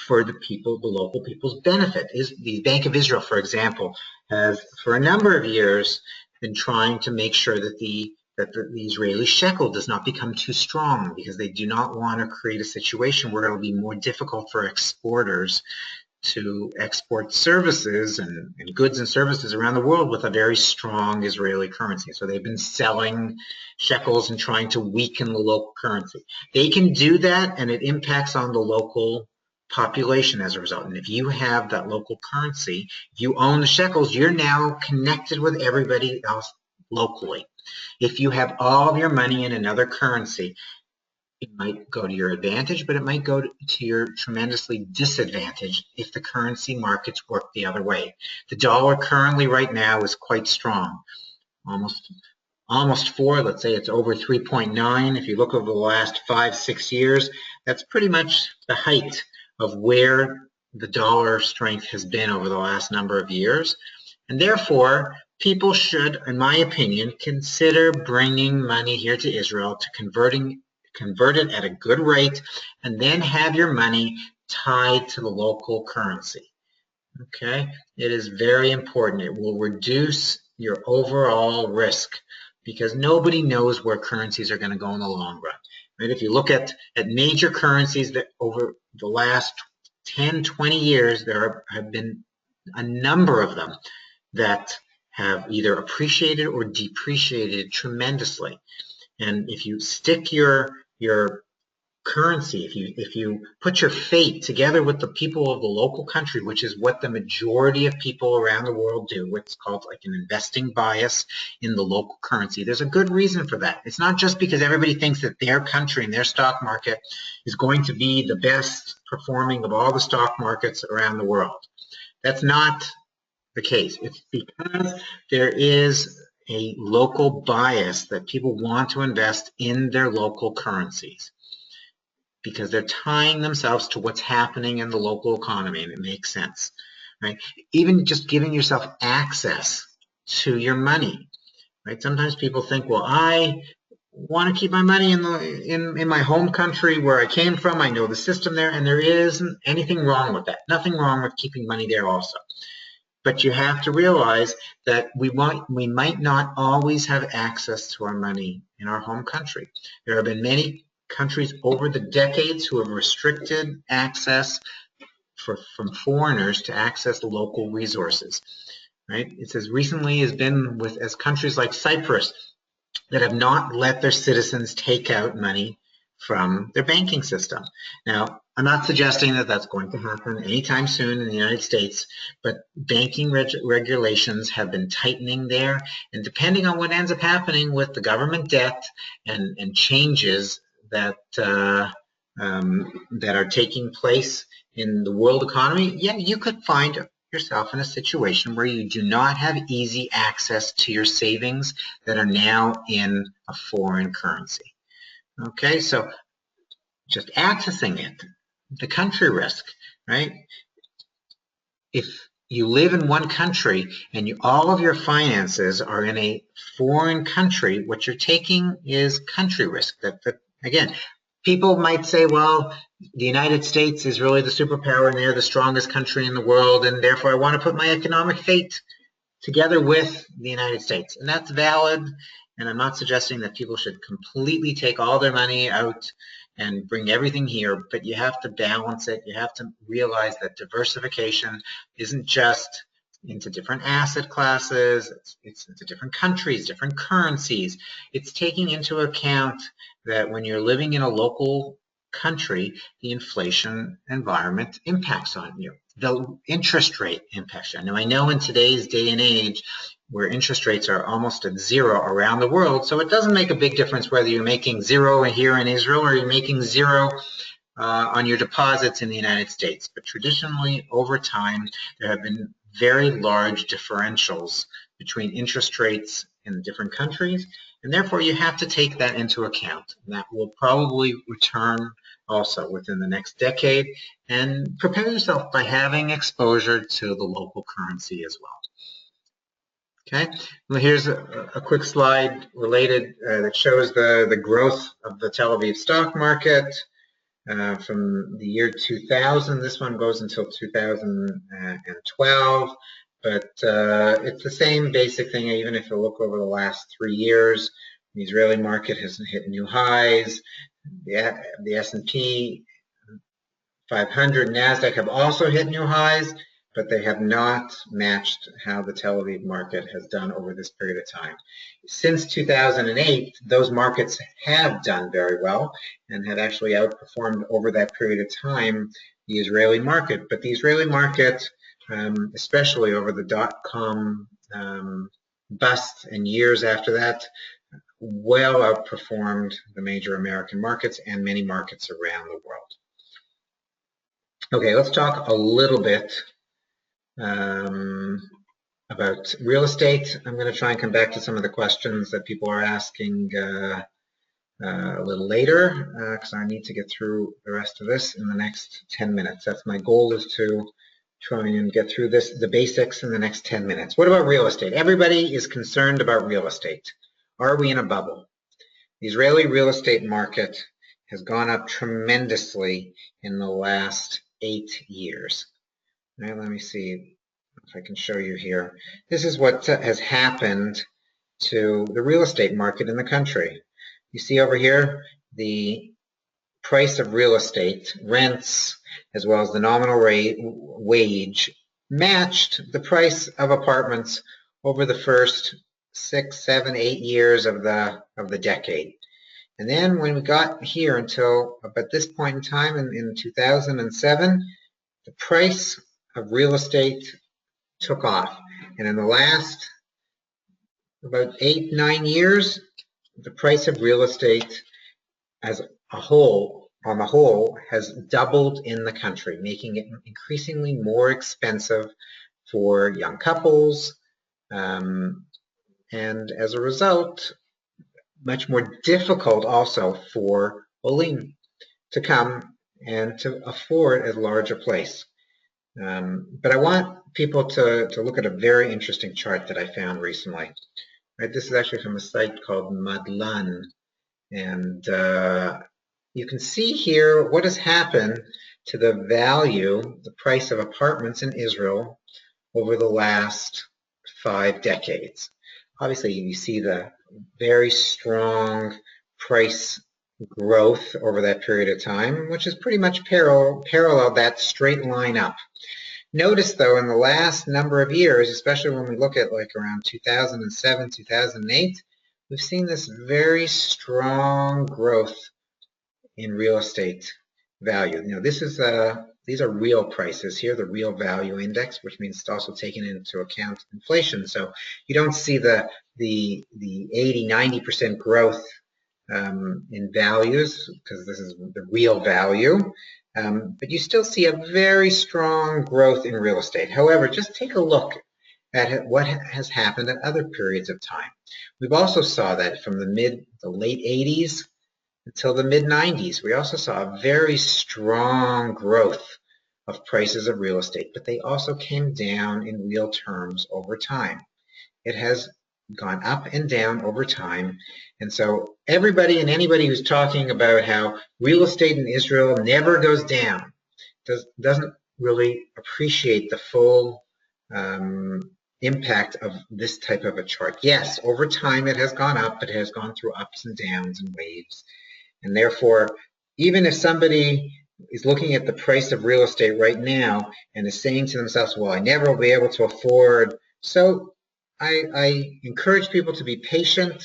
for the people, the local people's benefit. The Bank of Israel, for example, has for a number of years been trying to make sure that the Israeli shekel does not become too strong, because they do not want to create a situation where it'll be more difficult for exporters to export services and goods and services around the world with a very strong Israeli currency. So they've been selling shekels and trying to weaken the local currency. They can do that, and it impacts on the local population as a result. And if you have that local currency, if you own the shekels, you're now connected with everybody else locally. If you have all of your money in another currency, it might go to your advantage, but it might go to your tremendously disadvantage if the currency markets work the other way. The dollar currently right now is quite strong, almost 4. Let's say it's over 3.9. If you look over the last 5-6 years, that's pretty much the height of where the dollar strength has been over the last number of years. And therefore, people should, in my opinion, consider bringing money here to Israel, to convert it at a good rate, and then have your money tied to the local currency. Okay, it is very important. It will reduce your overall risk, because nobody knows where currencies are going to go in the long run. Right? If you look at major currencies that over the last 10, 20 years, there have been a number of them that have either appreciated or depreciated tremendously. And if you stick your currency, if you put your fate together with the people of the local country, which is what the majority of people around the world do, what's called like an investing bias in the local currency, there's a good reason for that. It's not just because everybody thinks that their country and their stock market is going to be the best performing of all the stock markets around the world. That's not the case. It's because there is a local bias that people want to invest in their local currencies, because they're tying themselves to what's happening in the local economy, and it makes sense, right? Even just giving yourself access to your money, right? Sometimes people think, well, I want to keep my money in my home country where I came from. I know the system there, and there isn't anything wrong with that. Nothing wrong with keeping money there also. But you have to realize that we might not always have access to our money in our home country. There have been many countries over the decades who have restricted access from foreigners to access local resources. Right? It's as recently as been as countries like Cyprus that have not let their citizens take out money from their banking system. Now, I'm not suggesting that that's going to happen anytime soon in the United States, but banking regulations have been tightening there, and depending on what ends up happening with the government debt and changes that that are taking place in the world economy, yeah, you could find yourself in a situation where you do not have easy access to your savings that are now in a foreign currency. Okay, so just accessing it, the country risk, right? If you live in one country and all of your finances are in a foreign country, what you're taking is country risk. That again, people might say, well, the United States is really the superpower and they're the strongest country in the world, and therefore I want to put my economic fate together with the United States. And that's valid, and I'm not suggesting that people should completely take all their money out and bring everything here, but you have to balance it. You have to realize that diversification isn't just into different asset classes, it's into different countries, different currencies. It's taking into account that when you're living in a local country, the inflation environment impacts on you. The interest rate impacts you. Now, I know in today's day and age where interest rates are almost at zero around the world, so it doesn't make a big difference whether you're making zero here in Israel or you're making zero on your deposits in the United States. But traditionally, over time, there have been very large differentials between interest rates in different countries, and therefore you have to take that into account. And that will probably return also within the next decade, and prepare yourself by having exposure to the local currency as well. Okay, well, here's a quick slide related that shows the growth of the Tel Aviv stock market from the year 2000. This one goes until 2012, but it's the same basic thing. Even if you look over the last 3 years, the Israeli market has hit new highs. The S&P 500, NASDAQ have also hit new highs, but they have not matched how the Tel Aviv market has done over this period of time. Since 2008, those markets have done very well and have actually outperformed over that period of time the Israeli market. But the Israeli market, especially over the dot-com bust and years after that, well outperformed the major American markets and many markets around the world. Okay, let's talk a little bit about real estate. I'm going to try and come back to some of the questions that people are asking a little later, because I need to get through the rest of this in the next 10 minutes. That's my goal, is to try and get through the basics in the next 10 minutes. What about real estate? Everybody is concerned about real estate. Are we in a bubble? The Israeli real estate market has gone up tremendously in the last 8 years. Now, let me see if I can show you here. This is what has happened to the real estate market in the country. You see over here the price of real estate, rents, as well as the nominal wage, matched the price of apartments over the first 6, 7, 8 years of the decade. And then when we got here until about this point in time in 2007, the price of real estate took off. And in the last about 8, 9 years, the price of real estate as a whole, on the whole, has doubled in the country, making it increasingly more expensive for young couples. And as a result, much more difficult also for Olim to come and to afford as large a place. But I want people to look at a very interesting chart that I found recently. Right, this is actually from a site called Madlan, and you can see here what has happened to the value, the price of apartments in Israel over the last 5 decades. Obviously, you see the very strong price growth over that period of time, which is pretty much parallel that straight line up. Notice, though, in the last number of years, especially when we look at like around 2007, 2008, we've seen this very strong growth in real estate value. You know, this is these are real prices here, the real value index, which means it's also taken into account inflation. So you don't see the 80, 90% growth in values, because this is the real value. But you still see a very strong growth in real estate. However, just take a look at what has happened at other periods of time. We've also saw that from the late 80s until the mid 90s. We also saw a very strong growth of prices of real estate, but they also came down in real terms over time. It has gone up and down over time. And so everybody and anybody who's talking about how real estate in Israel never goes down doesn't really appreciate the full impact of this type of a chart. Yes, over time it has gone up, but it has gone through ups and downs and waves. And therefore, even if somebody is looking at the price of real estate right now and is saying to themselves, well, I never will be able to afford. So I encourage people to be patient,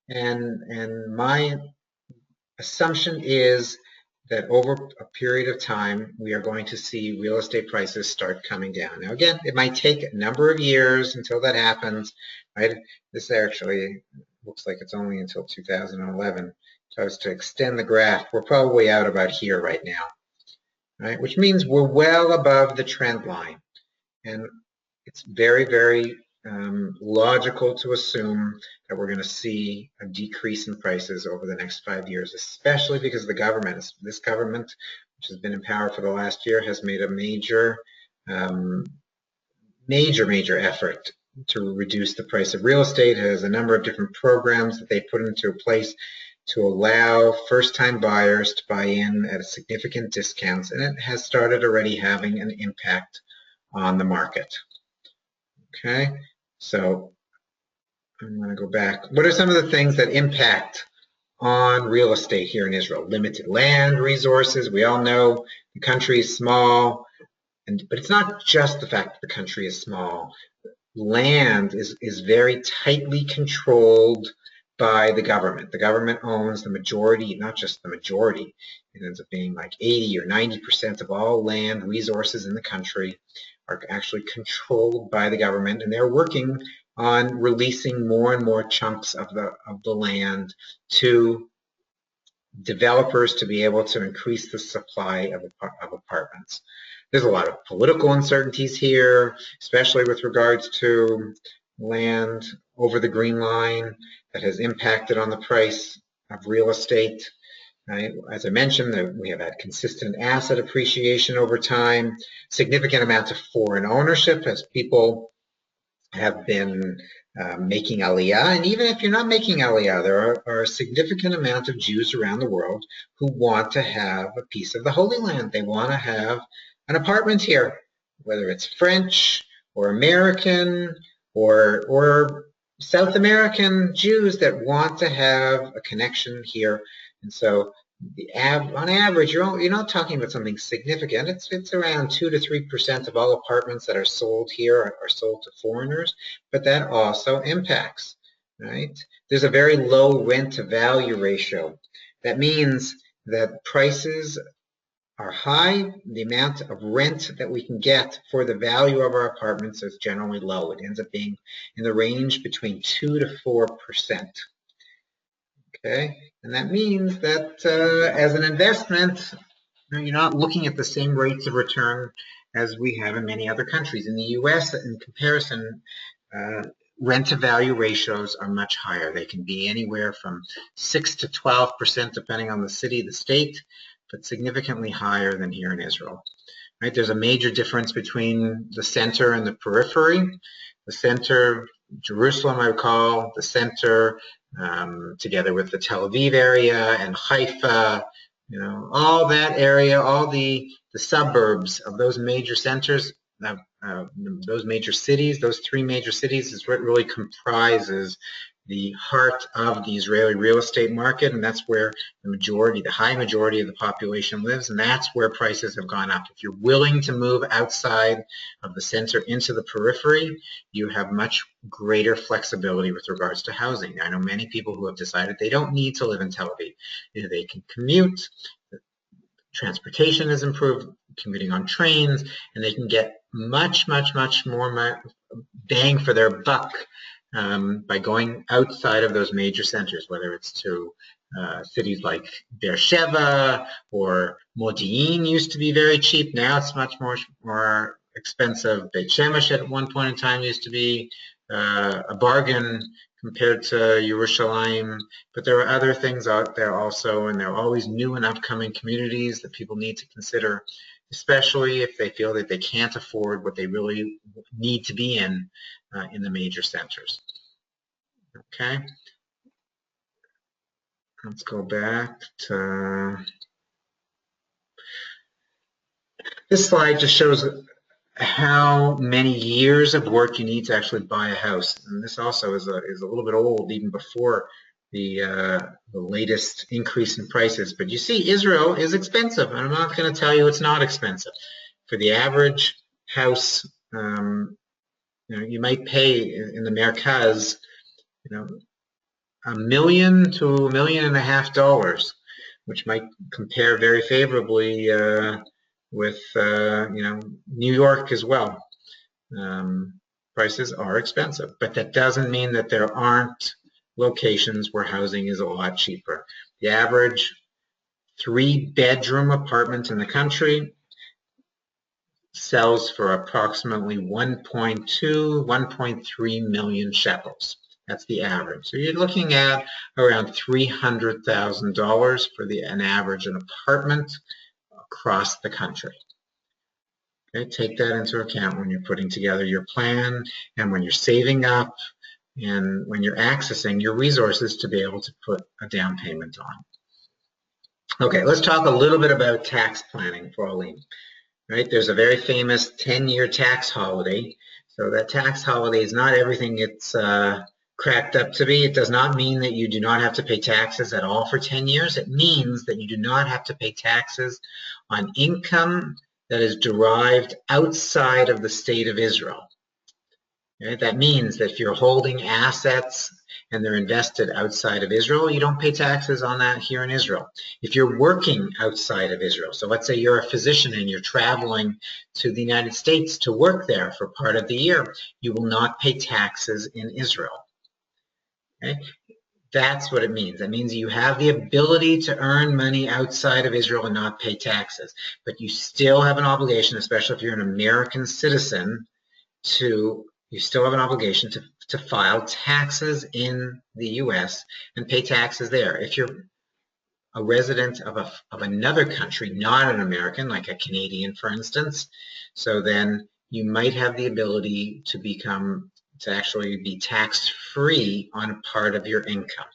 and my assumption is that over a period of time, we are going to see real estate prices start coming down. Now, again, it might take a number of years until that happens, right? This actually looks like it's only until 2011. If I was to extend the graph, we're probably out about here right now, right? Which means we're well above the trend line. And it's very, very logical to assume that we're going to see a decrease in prices over the next 5 years, especially because this government, which has been in power for the last year, has made a major effort to reduce the price of real estate. It has a number of different programs that they put into place to allow first-time buyers to buy in at a significant discounts, and it has started already having an impact on the market. Okay, so I'm going to go back. What are some of the things that impact on real estate here in Israel? Limited land resources. We all know the country is small, but it's not just the fact that the country is small. Land is very tightly controlled by the government. The government owns the majority, not just the majority, it ends up being like 80 or 90% of all land resources in the country are actually controlled by the government, and they're working on releasing more and more chunks of the land to developers to be able to increase the supply of apartments. There's a lot of political uncertainties here, especially with regards to land over the green line that has impacted on the price of real estate. Right? As I mentioned, we have had consistent asset appreciation over time, significant amounts of foreign ownership as people have been making aliyah. And even if you're not making aliyah, there are a significant amount of Jews around the world who want to have a piece of the Holy Land. They want to have an apartment here, whether it's French or American or South American Jews that want to have a connection here. And so on average, you're not talking about something significant. It's around 2 to 3% of all apartments that are sold here are sold to foreigners, but that also impacts, right? There's a very low rent to value ratio. That means that prices are high. The amount of rent that we can get for the value of our apartments is generally low. It ends up being in the range between 2 to 4%. Okay, and that means that as an investment, you're not looking at the same rates of return as we have in many other countries. In the US, in comparison, rent-to-value ratios are much higher. They can be anywhere from 6 to 12%, depending on the city, the state, but significantly higher than here in Israel. Right? There's a major difference between the center and the periphery. The center, Jerusalem, I would call the center, together with the Tel Aviv area and Haifa, all that area, all the suburbs of those major centers, those major cities, those three major cities is what really comprises the heart of the Israeli real estate market, and that's where the high majority of the population lives, and that's where prices have gone up. If you're willing to move outside of the center into the periphery, you have much greater flexibility with regards to housing. I know many people who have decided they don't need to live in Tel Aviv. They can commute, transportation is improved, commuting on trains, and they can get much more bang for their buck by going outside of those major centers, whether it's to cities like Beersheba or Modi'in used to be very cheap. Now it's much more expensive. Beit Shemesh at one point in time used to be a bargain compared to Yerushalayim, but there are other things out there also, and there are always new and upcoming communities that people need to consider, especially if they feel that they can't afford what they really need to be in the major centers. Okay, let's go back to this slide. Just shows how many years of work you need to actually buy a house, and this also is a little bit old, even before the latest increase in prices. But you see, Israel is expensive, and I'm not going to tell you it's not expensive. For the average house, you might pay in the Merkaz, $1 million to $1.5 million, which might compare very favorably with New York as well. Prices are expensive, but that doesn't mean that there aren't locations where housing is a lot cheaper. The average 3-bedroom apartment in the country, sells for approximately 1.2, 1.3 million shekels. That's the average. So you're looking at around $300,000 for an average apartment across the country. Okay, take that into account when you're putting together your plan and when you're saving up and when you're accessing your resources to be able to put a down payment on. Okay, let's talk a little bit about tax planning, Pauline. Right, there's a very famous 10-year tax holiday. So that tax holiday is not everything it's cracked up to be. It does not mean that you do not have to pay taxes at all for 10 years. It means that you do not have to pay taxes on income that is derived outside of the state of Israel. Right? That means that if you're holding assets and they're invested outside of Israel, you don't pay taxes on that here in Israel. If you're working outside of Israel, so let's say you're a physician and you're traveling to the United States to work there for part of the year, you will not pay taxes in Israel. Okay? That's what it means. That means you have the ability to earn money outside of Israel and not pay taxes. But you still have an obligation, especially if you're an American citizen, you still have an obligation to file taxes in the U.S. and pay taxes there. If you're a resident of another country, not an American, like a Canadian, for instance, so then you might have the ability to actually be tax-free on a part of your income.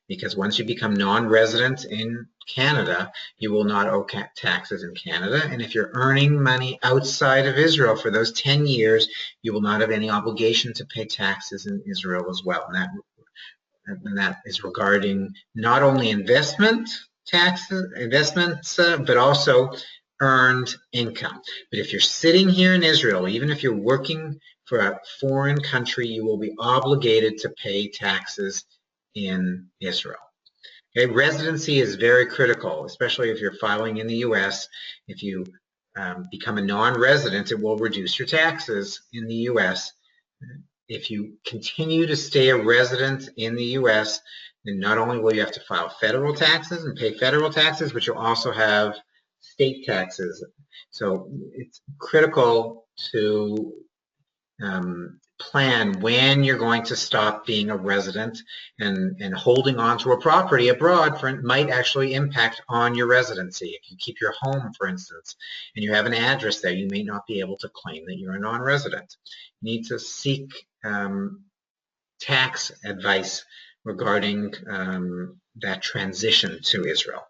Because once you become non-resident in Canada, you will not owe taxes in Canada. And if you're earning money outside of Israel for those 10 years, you will not have any obligation to pay taxes in Israel as well. And that is regarding not only investments, but also earned income. But if you're sitting here in Israel, even if you're working for a foreign country, you will be obligated to pay taxes in Israel. Okay, residency is very critical, especially if you're filing in the U.S. If you become a non-resident, it will reduce your taxes in the U.S. If you continue to stay a resident in the U.S., then not only will you have to file federal taxes and pay federal taxes, but you'll also have state taxes. So it's critical to plan when you're going to stop being a resident, and holding on to a property abroad might actually impact on your residency. If you keep your home, for instance, and you have an address there, you may not be able to claim that you're a non-resident. You need to seek tax advice regarding that transition to Israel.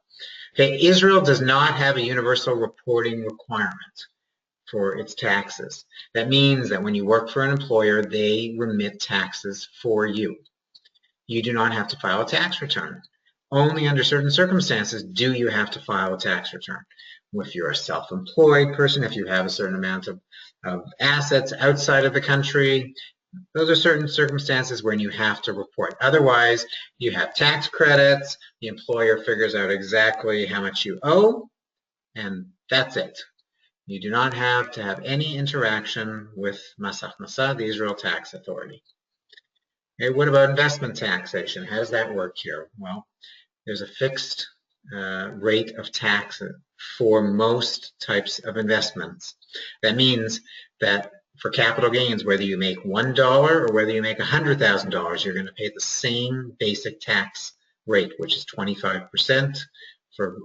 Okay, Israel does not have a universal reporting requirement for its taxes. That means that when you work for an employer, they remit taxes for you. You do not have to file a tax return. Only under certain circumstances do you have to file a tax return. If you're a self-employed person, if you have a certain amount of assets outside of the country, those are certain circumstances when you have to report. Otherwise, you have tax credits, the employer figures out exactly how much you owe, and that's it. You do not have to have any interaction with Mas הכנסה, the Israel Tax Authority. Okay, what about investment taxation? How does that work here? Well, there's a fixed rate of tax for most types of investments. That means that for capital gains, whether you make $1 or whether you make $100,000, you're going to pay the same basic tax rate, which is 25% for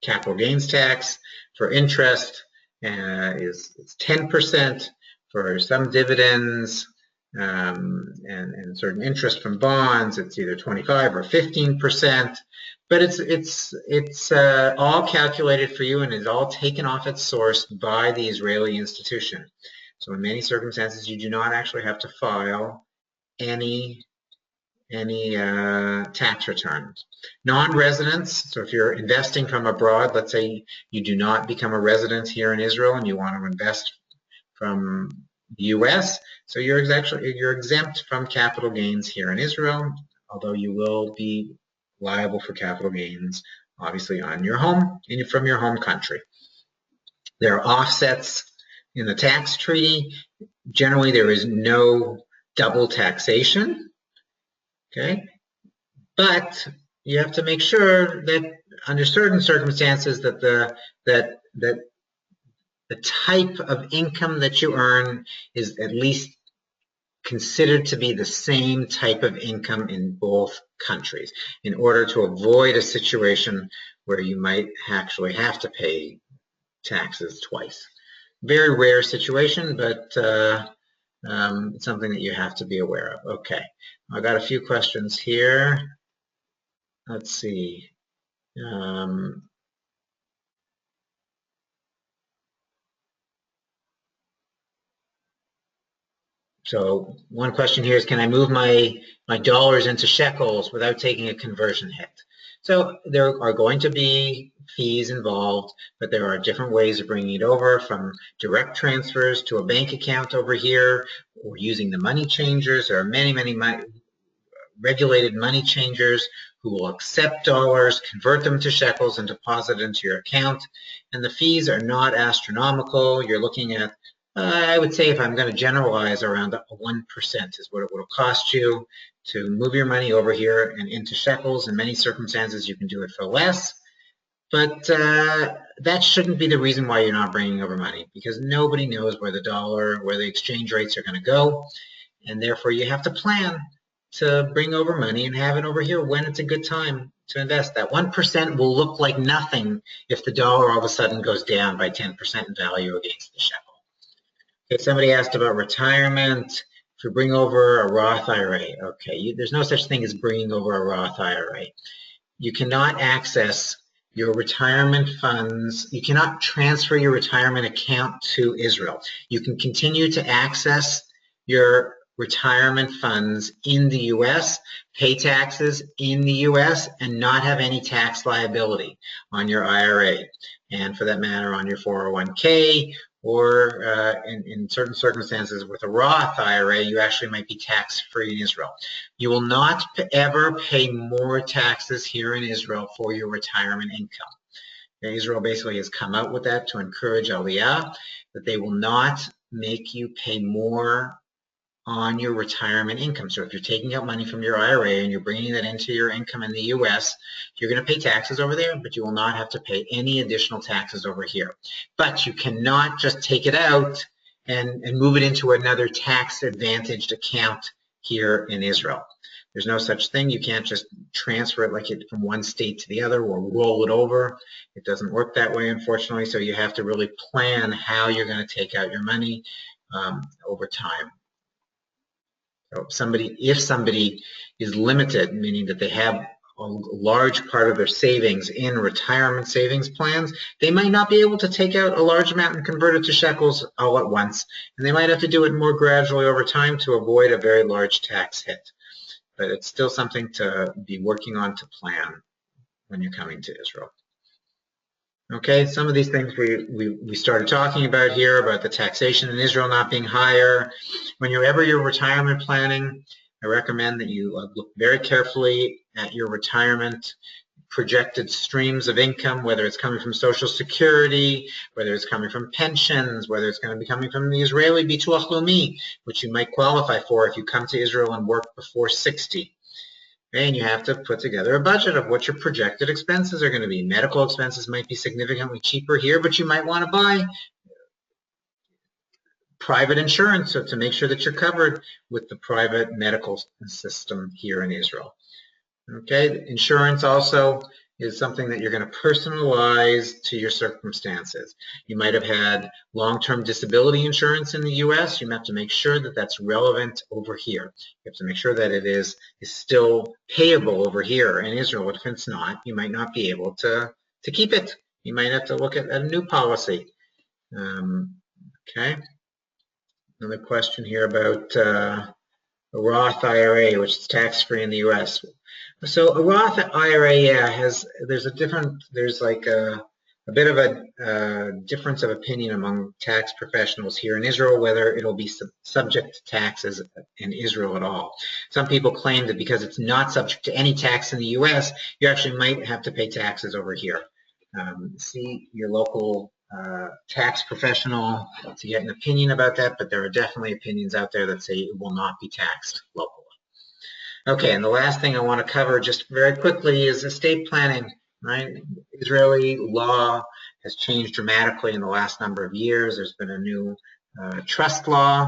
capital gains tax. For interest, it's 10%. For some dividends and certain interest from bonds, it's either 25 or 15%. But it's all calculated for you, and is all taken off its source by the Israeli institution. So in many circumstances, you do not actually have to file any tax returns. Non-residents, so if you're investing from abroad, let's say you do not become a resident here in Israel and you want to invest from the US, so you're exempt from capital gains here in Israel, although you will be liable for capital gains, obviously, on your home and from your home country. There are offsets in the tax treaty. Generally, there is no double taxation. Okay, but you have to make sure that under certain circumstances that the type of income that you earn is at least considered to be the same type of income in both countries in order to avoid a situation where you might actually have to pay taxes twice. Very rare situation, but it's something that you have to be aware of. Okay, I got a few questions here. Let's see. So one question here is, can I move my dollars into shekels without taking a conversion hit? So there are going to be fees involved, but there are different ways of bringing it over, from direct transfers to a bank account over here, or using the money changers. There are many regulated money changers who will accept dollars, convert them to shekels, and deposit into your account. And the fees are not astronomical. You're looking at, I would say, if I'm going to generalize, around 1% is what it will cost you to move your money over here and into shekels. In many circumstances, you can do it for less. But that shouldn't be the reason why you're not bringing over money, because nobody knows where the dollar, where the exchange rates are going to go. And therefore, you have to plan to bring over money and have it over here when it's a good time to invest. That 1% will look like nothing if the dollar all of a sudden goes down by 10% in value against the shekel. Okay, somebody asked about retirement. If you bring over a Roth IRA, okay, there's no such thing as bringing over a Roth IRA. You cannot access your retirement funds. You cannot transfer your retirement account to Israel. You can continue to access your retirement funds in the US, pay taxes in the US, and not have any tax liability on your IRA, and for that matter on your 401k, or in certain circumstances with a Roth IRA, you actually might be tax-free in Israel. You will not ever pay more taxes here in Israel for your retirement income. Israel basically has come out with that to encourage Aliyah, that they will not make you pay more on your retirement income. So if you're taking out money from your IRA and you're bringing that into your income in the US, you're going to pay taxes over there, but you will not have to pay any additional taxes over here. But you cannot just take it out and move it into another tax-advantaged account here in Israel. There's no such thing. You can't just transfer it like it from one state to the other or roll it over. It doesn't work that way, unfortunately. So you have to really plan how you're going to take out your money over time. So if somebody is limited, meaning that they have a large part of their savings in retirement savings plans, they might not be able to take out a large amount and convert it to shekels all at once. And they might have to do it more gradually over time to avoid a very large tax hit. But it's still something to be working on to plan when you're coming to Israel. Okay, some of these things we started talking about here, about the taxation in Israel not being higher. Whenever you're retirement planning, I recommend that you look very carefully at your retirement projected streams of income, whether it's coming from Social Security, whether it's coming from pensions, whether it's going to be coming from the Israeli Bituach Leumi, which you might qualify for if you come to Israel and work before 60. And you have to put together a budget of what your projected expenses are going to be. Medical expenses might be significantly cheaper here, but you might want to buy private insurance to make sure that you're covered with the private medical system here in Israel. Okay, insurance also is something that you're going to personalize to your circumstances. You might have had long-term disability insurance in the US. You have to make sure that that's relevant over here. You have to make sure that it is still payable over here in Israel. If it's not, you might not be able to keep it. You might have to look at a new policy. Okay. Another question here about a Roth IRA, which is tax-free in the US. So a Roth IRA, yeah, there's like a bit of a difference of opinion among tax professionals here in Israel, whether it'll be subject to taxes in Israel at all. Some people claim that because it's not subject to any tax in the US, you actually might have to pay taxes over here. See your local tax professional to get an opinion about that, but there are definitely opinions out there that say it will not be taxed locally. Okay, and the last thing I want to cover just very quickly is estate planning, right? Israeli law has changed dramatically in the last number of years. There's been a new trust law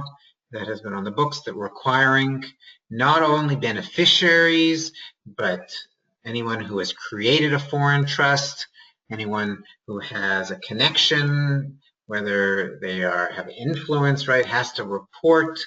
that has been on the books that requiring not only beneficiaries, but anyone who has created a foreign trust, anyone who has a connection, whether they have influence, right, has to report.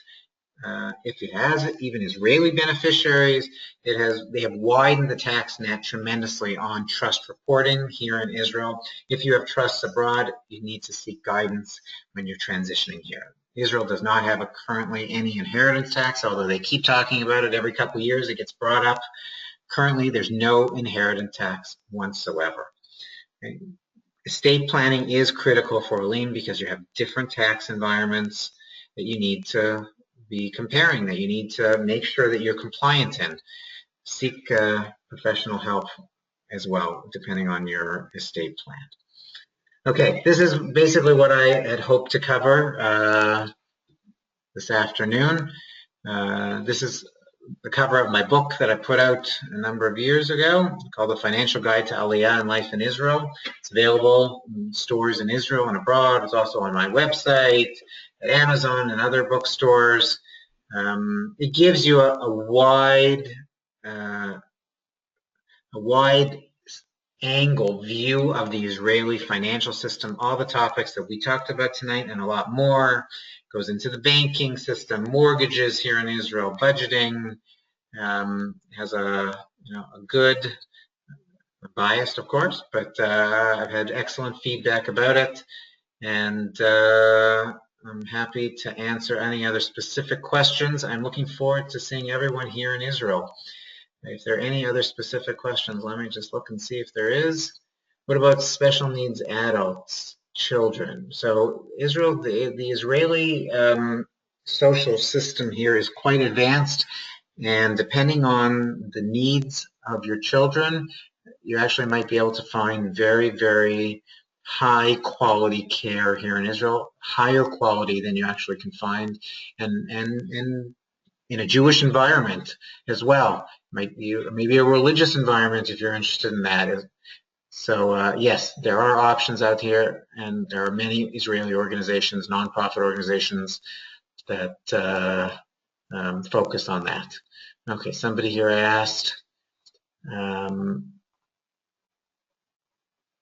If it has even Israeli beneficiaries, they have widened the tax net tremendously on trust reporting here in Israel. If you have trusts abroad, you need to seek guidance when you're transitioning here. Israel does not have currently any inheritance tax, although they keep talking about it every couple of years. It gets brought up. Currently, there's no inheritance tax whatsoever. Okay. Estate planning is critical for Alim because you have different tax environments that you need to be comparing, that you need to make sure that you're compliant in. Seek professional help as well, depending on your estate plan. Okay, this is basically what I had hoped to cover this afternoon. This is the cover of my book that I put out a number of years ago called The Financial Guide to Aliyah and Life in Israel. It's available in stores in Israel and abroad. It's also on my website, at Amazon and other bookstores. It gives you a wide angle view of the Israeli financial system, all the topics that we talked about tonight and a lot more. It goes into the banking system, mortgages here in Israel, budgeting, has a good, biased of course, but I've had excellent feedback about it, and I'm happy to answer any other specific questions. I'm looking forward to seeing everyone here in Israel. If there are any other specific questions, let me just look and see if there is. What about special needs adults, children? So Israel, the Israeli social system here is quite advanced, and depending on the needs of your children, you actually might be able to find very, very high quality care here in Israel, higher quality than you actually can find and in a Jewish environment as well. Maybe a religious environment if you're interested in that. So yes, there are options out here, and there are many Israeli organizations, nonprofit organizations that focus on that. Okay, somebody here asked,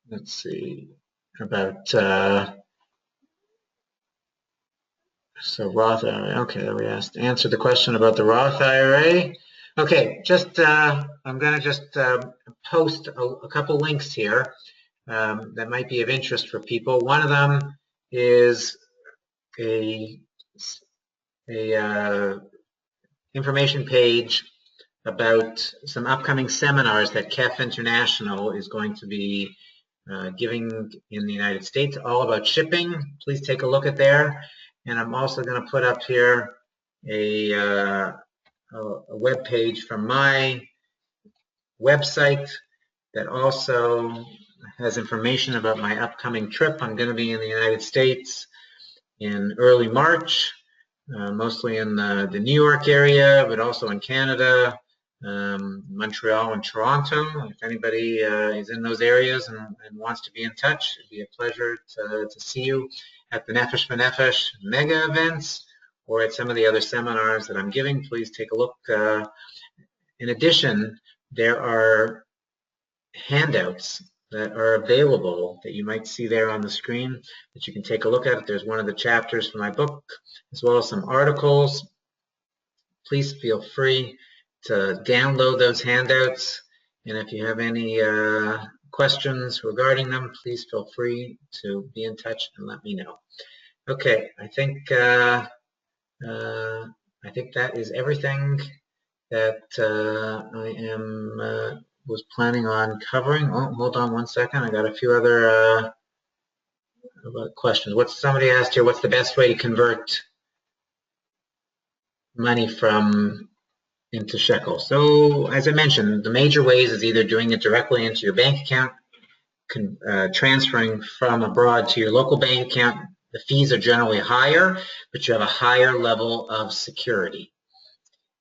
let's see, about so Roth IRA. Okay, there we answered the question about the Roth IRA. Okay, I'm going to just post a couple links here that might be of interest for people. One of them is a information page about some upcoming seminars that Kef International is going to be giving in the United States, all about shipping. Please take a look at there. And I'm also going to put up here a web page from my website that also has information about my upcoming trip. I'm going to be in the United States in early March, mostly in the New York area, but also in Canada, Montreal and Toronto. If anybody is in those areas and wants to be in touch, it'd be a pleasure to see you at the Nefesh B'Nefesh mega events or at some of the other seminars that I'm giving. Please take a look. In addition, there are handouts that are available that you might see there on the screen that you can take a look at. There's one of the chapters from my book, as well as some articles. Please feel free to download those handouts, and if you have any questions regarding them, please feel free to be in touch and let me know. Okay, I think that is everything that I was planning on covering. Oh, hold on one second. I got a few other questions. Somebody asked here, what's the best way to convert money into shekels? So as I mentioned, the major ways is either doing it directly into your bank account, transferring from abroad to your local bank account. The fees are generally higher, but you have a higher level of security.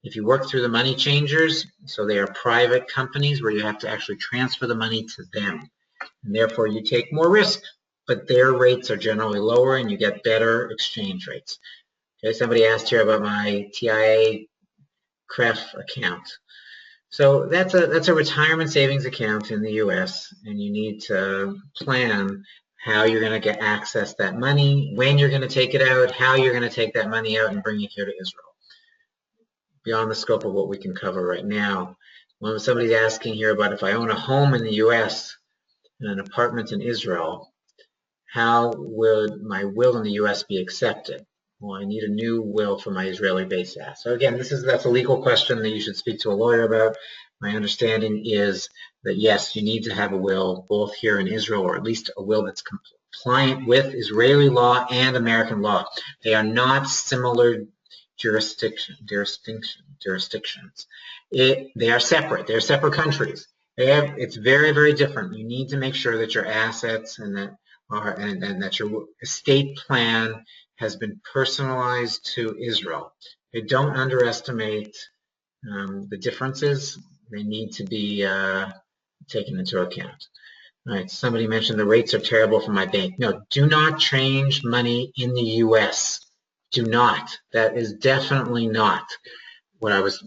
If you work through the money changers, so they are private companies where you have to actually transfer the money to them, and therefore you take more risk but their rates are generally lower and you get better exchange rates. Okay, somebody asked here about my TIA Kef account. So that's a retirement savings account in the US, and you need to plan how you're going to get access that money, when you're going to take it out, how you're going to take that money out and bring it here to Israel. Beyond the scope of what we can cover right now. When somebody's asking here about if I own a home in the US and an apartment in Israel, how would my will in the US be accepted? Well, I need a new will for my Israeli-based asset. So again, that's a legal question that you should speak to a lawyer about. My understanding is that yes, you need to have a will both here in Israel, or at least a will that's compliant with Israeli law and American law. They are not similar jurisdictions. They are separate. They're separate countries. It's very, very different. You need to make sure that your assets and that your estate plan has been personalized to Israel. Don't underestimate the differences. They need to be taken into account. All right, somebody mentioned the rates are terrible for my bank. No, do not change money in the US. Do not. That is definitely not what I was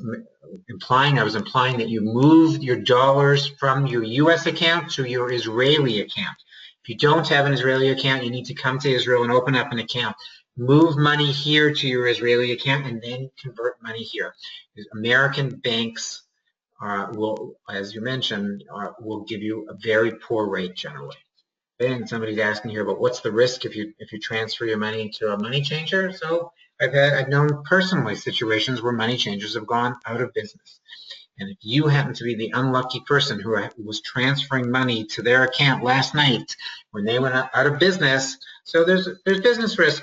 implying. I was implying that you moved your dollars from your US account to your Israeli account. If you don't have an Israeli account, you need to come to Israel and open up an account. Move money here to your Israeli account and then convert money here. American banks will, as you mentioned, will give you a very poor rate generally. And somebody's asking here about what's the risk if you transfer your money to a money changer. So I've known personally situations where money changers have gone out of business. And if you happen to be the unlucky person who was transferring money to their account last night when they went out of business, so there's business risk,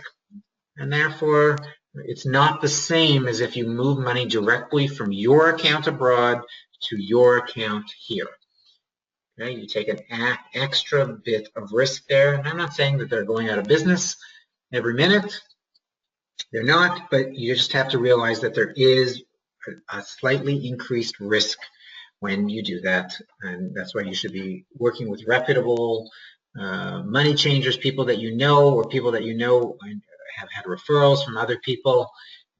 and therefore it's not the same as if you move money directly from your account abroad to your account here. Okay, you take an extra bit of risk there, and I'm not saying that they're going out of business every minute. They're not, but you just have to realize that there is a slightly increased risk when you do that, and that's why you should be working with reputable money changers, people that you know, or people that you know have had referrals from other people.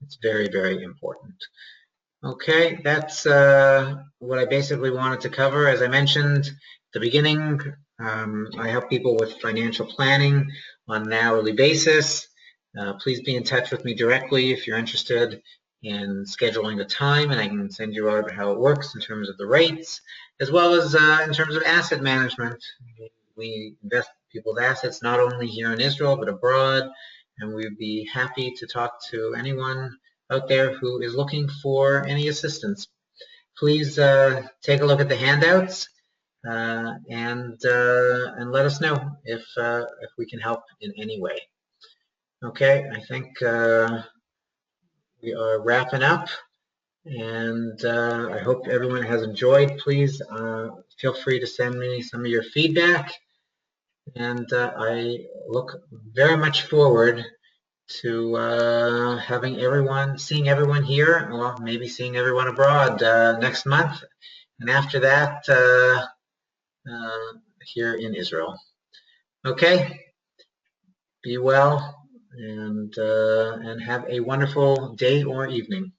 It's very, very important. Okay, that's what I basically wanted to cover. As I mentioned at the beginning, I help people with financial planning on an hourly basis. Please be in touch with me directly if you're interested in scheduling the time, and I can send you out how it works in terms of the rates, as well as in terms of asset management. We invest people's assets not only here in Israel, but abroad, and we'd be happy to talk to anyone out there who is looking for any assistance. Please take a look at the handouts and let us know if we can help in any way. Okay, I think we are wrapping up, and I hope everyone has enjoyed. Please feel free to send me some of your feedback, and I look very much forward to seeing everyone here, well, maybe seeing everyone abroad next month, and after that here in Israel. Okay, be well, and have a wonderful day or evening.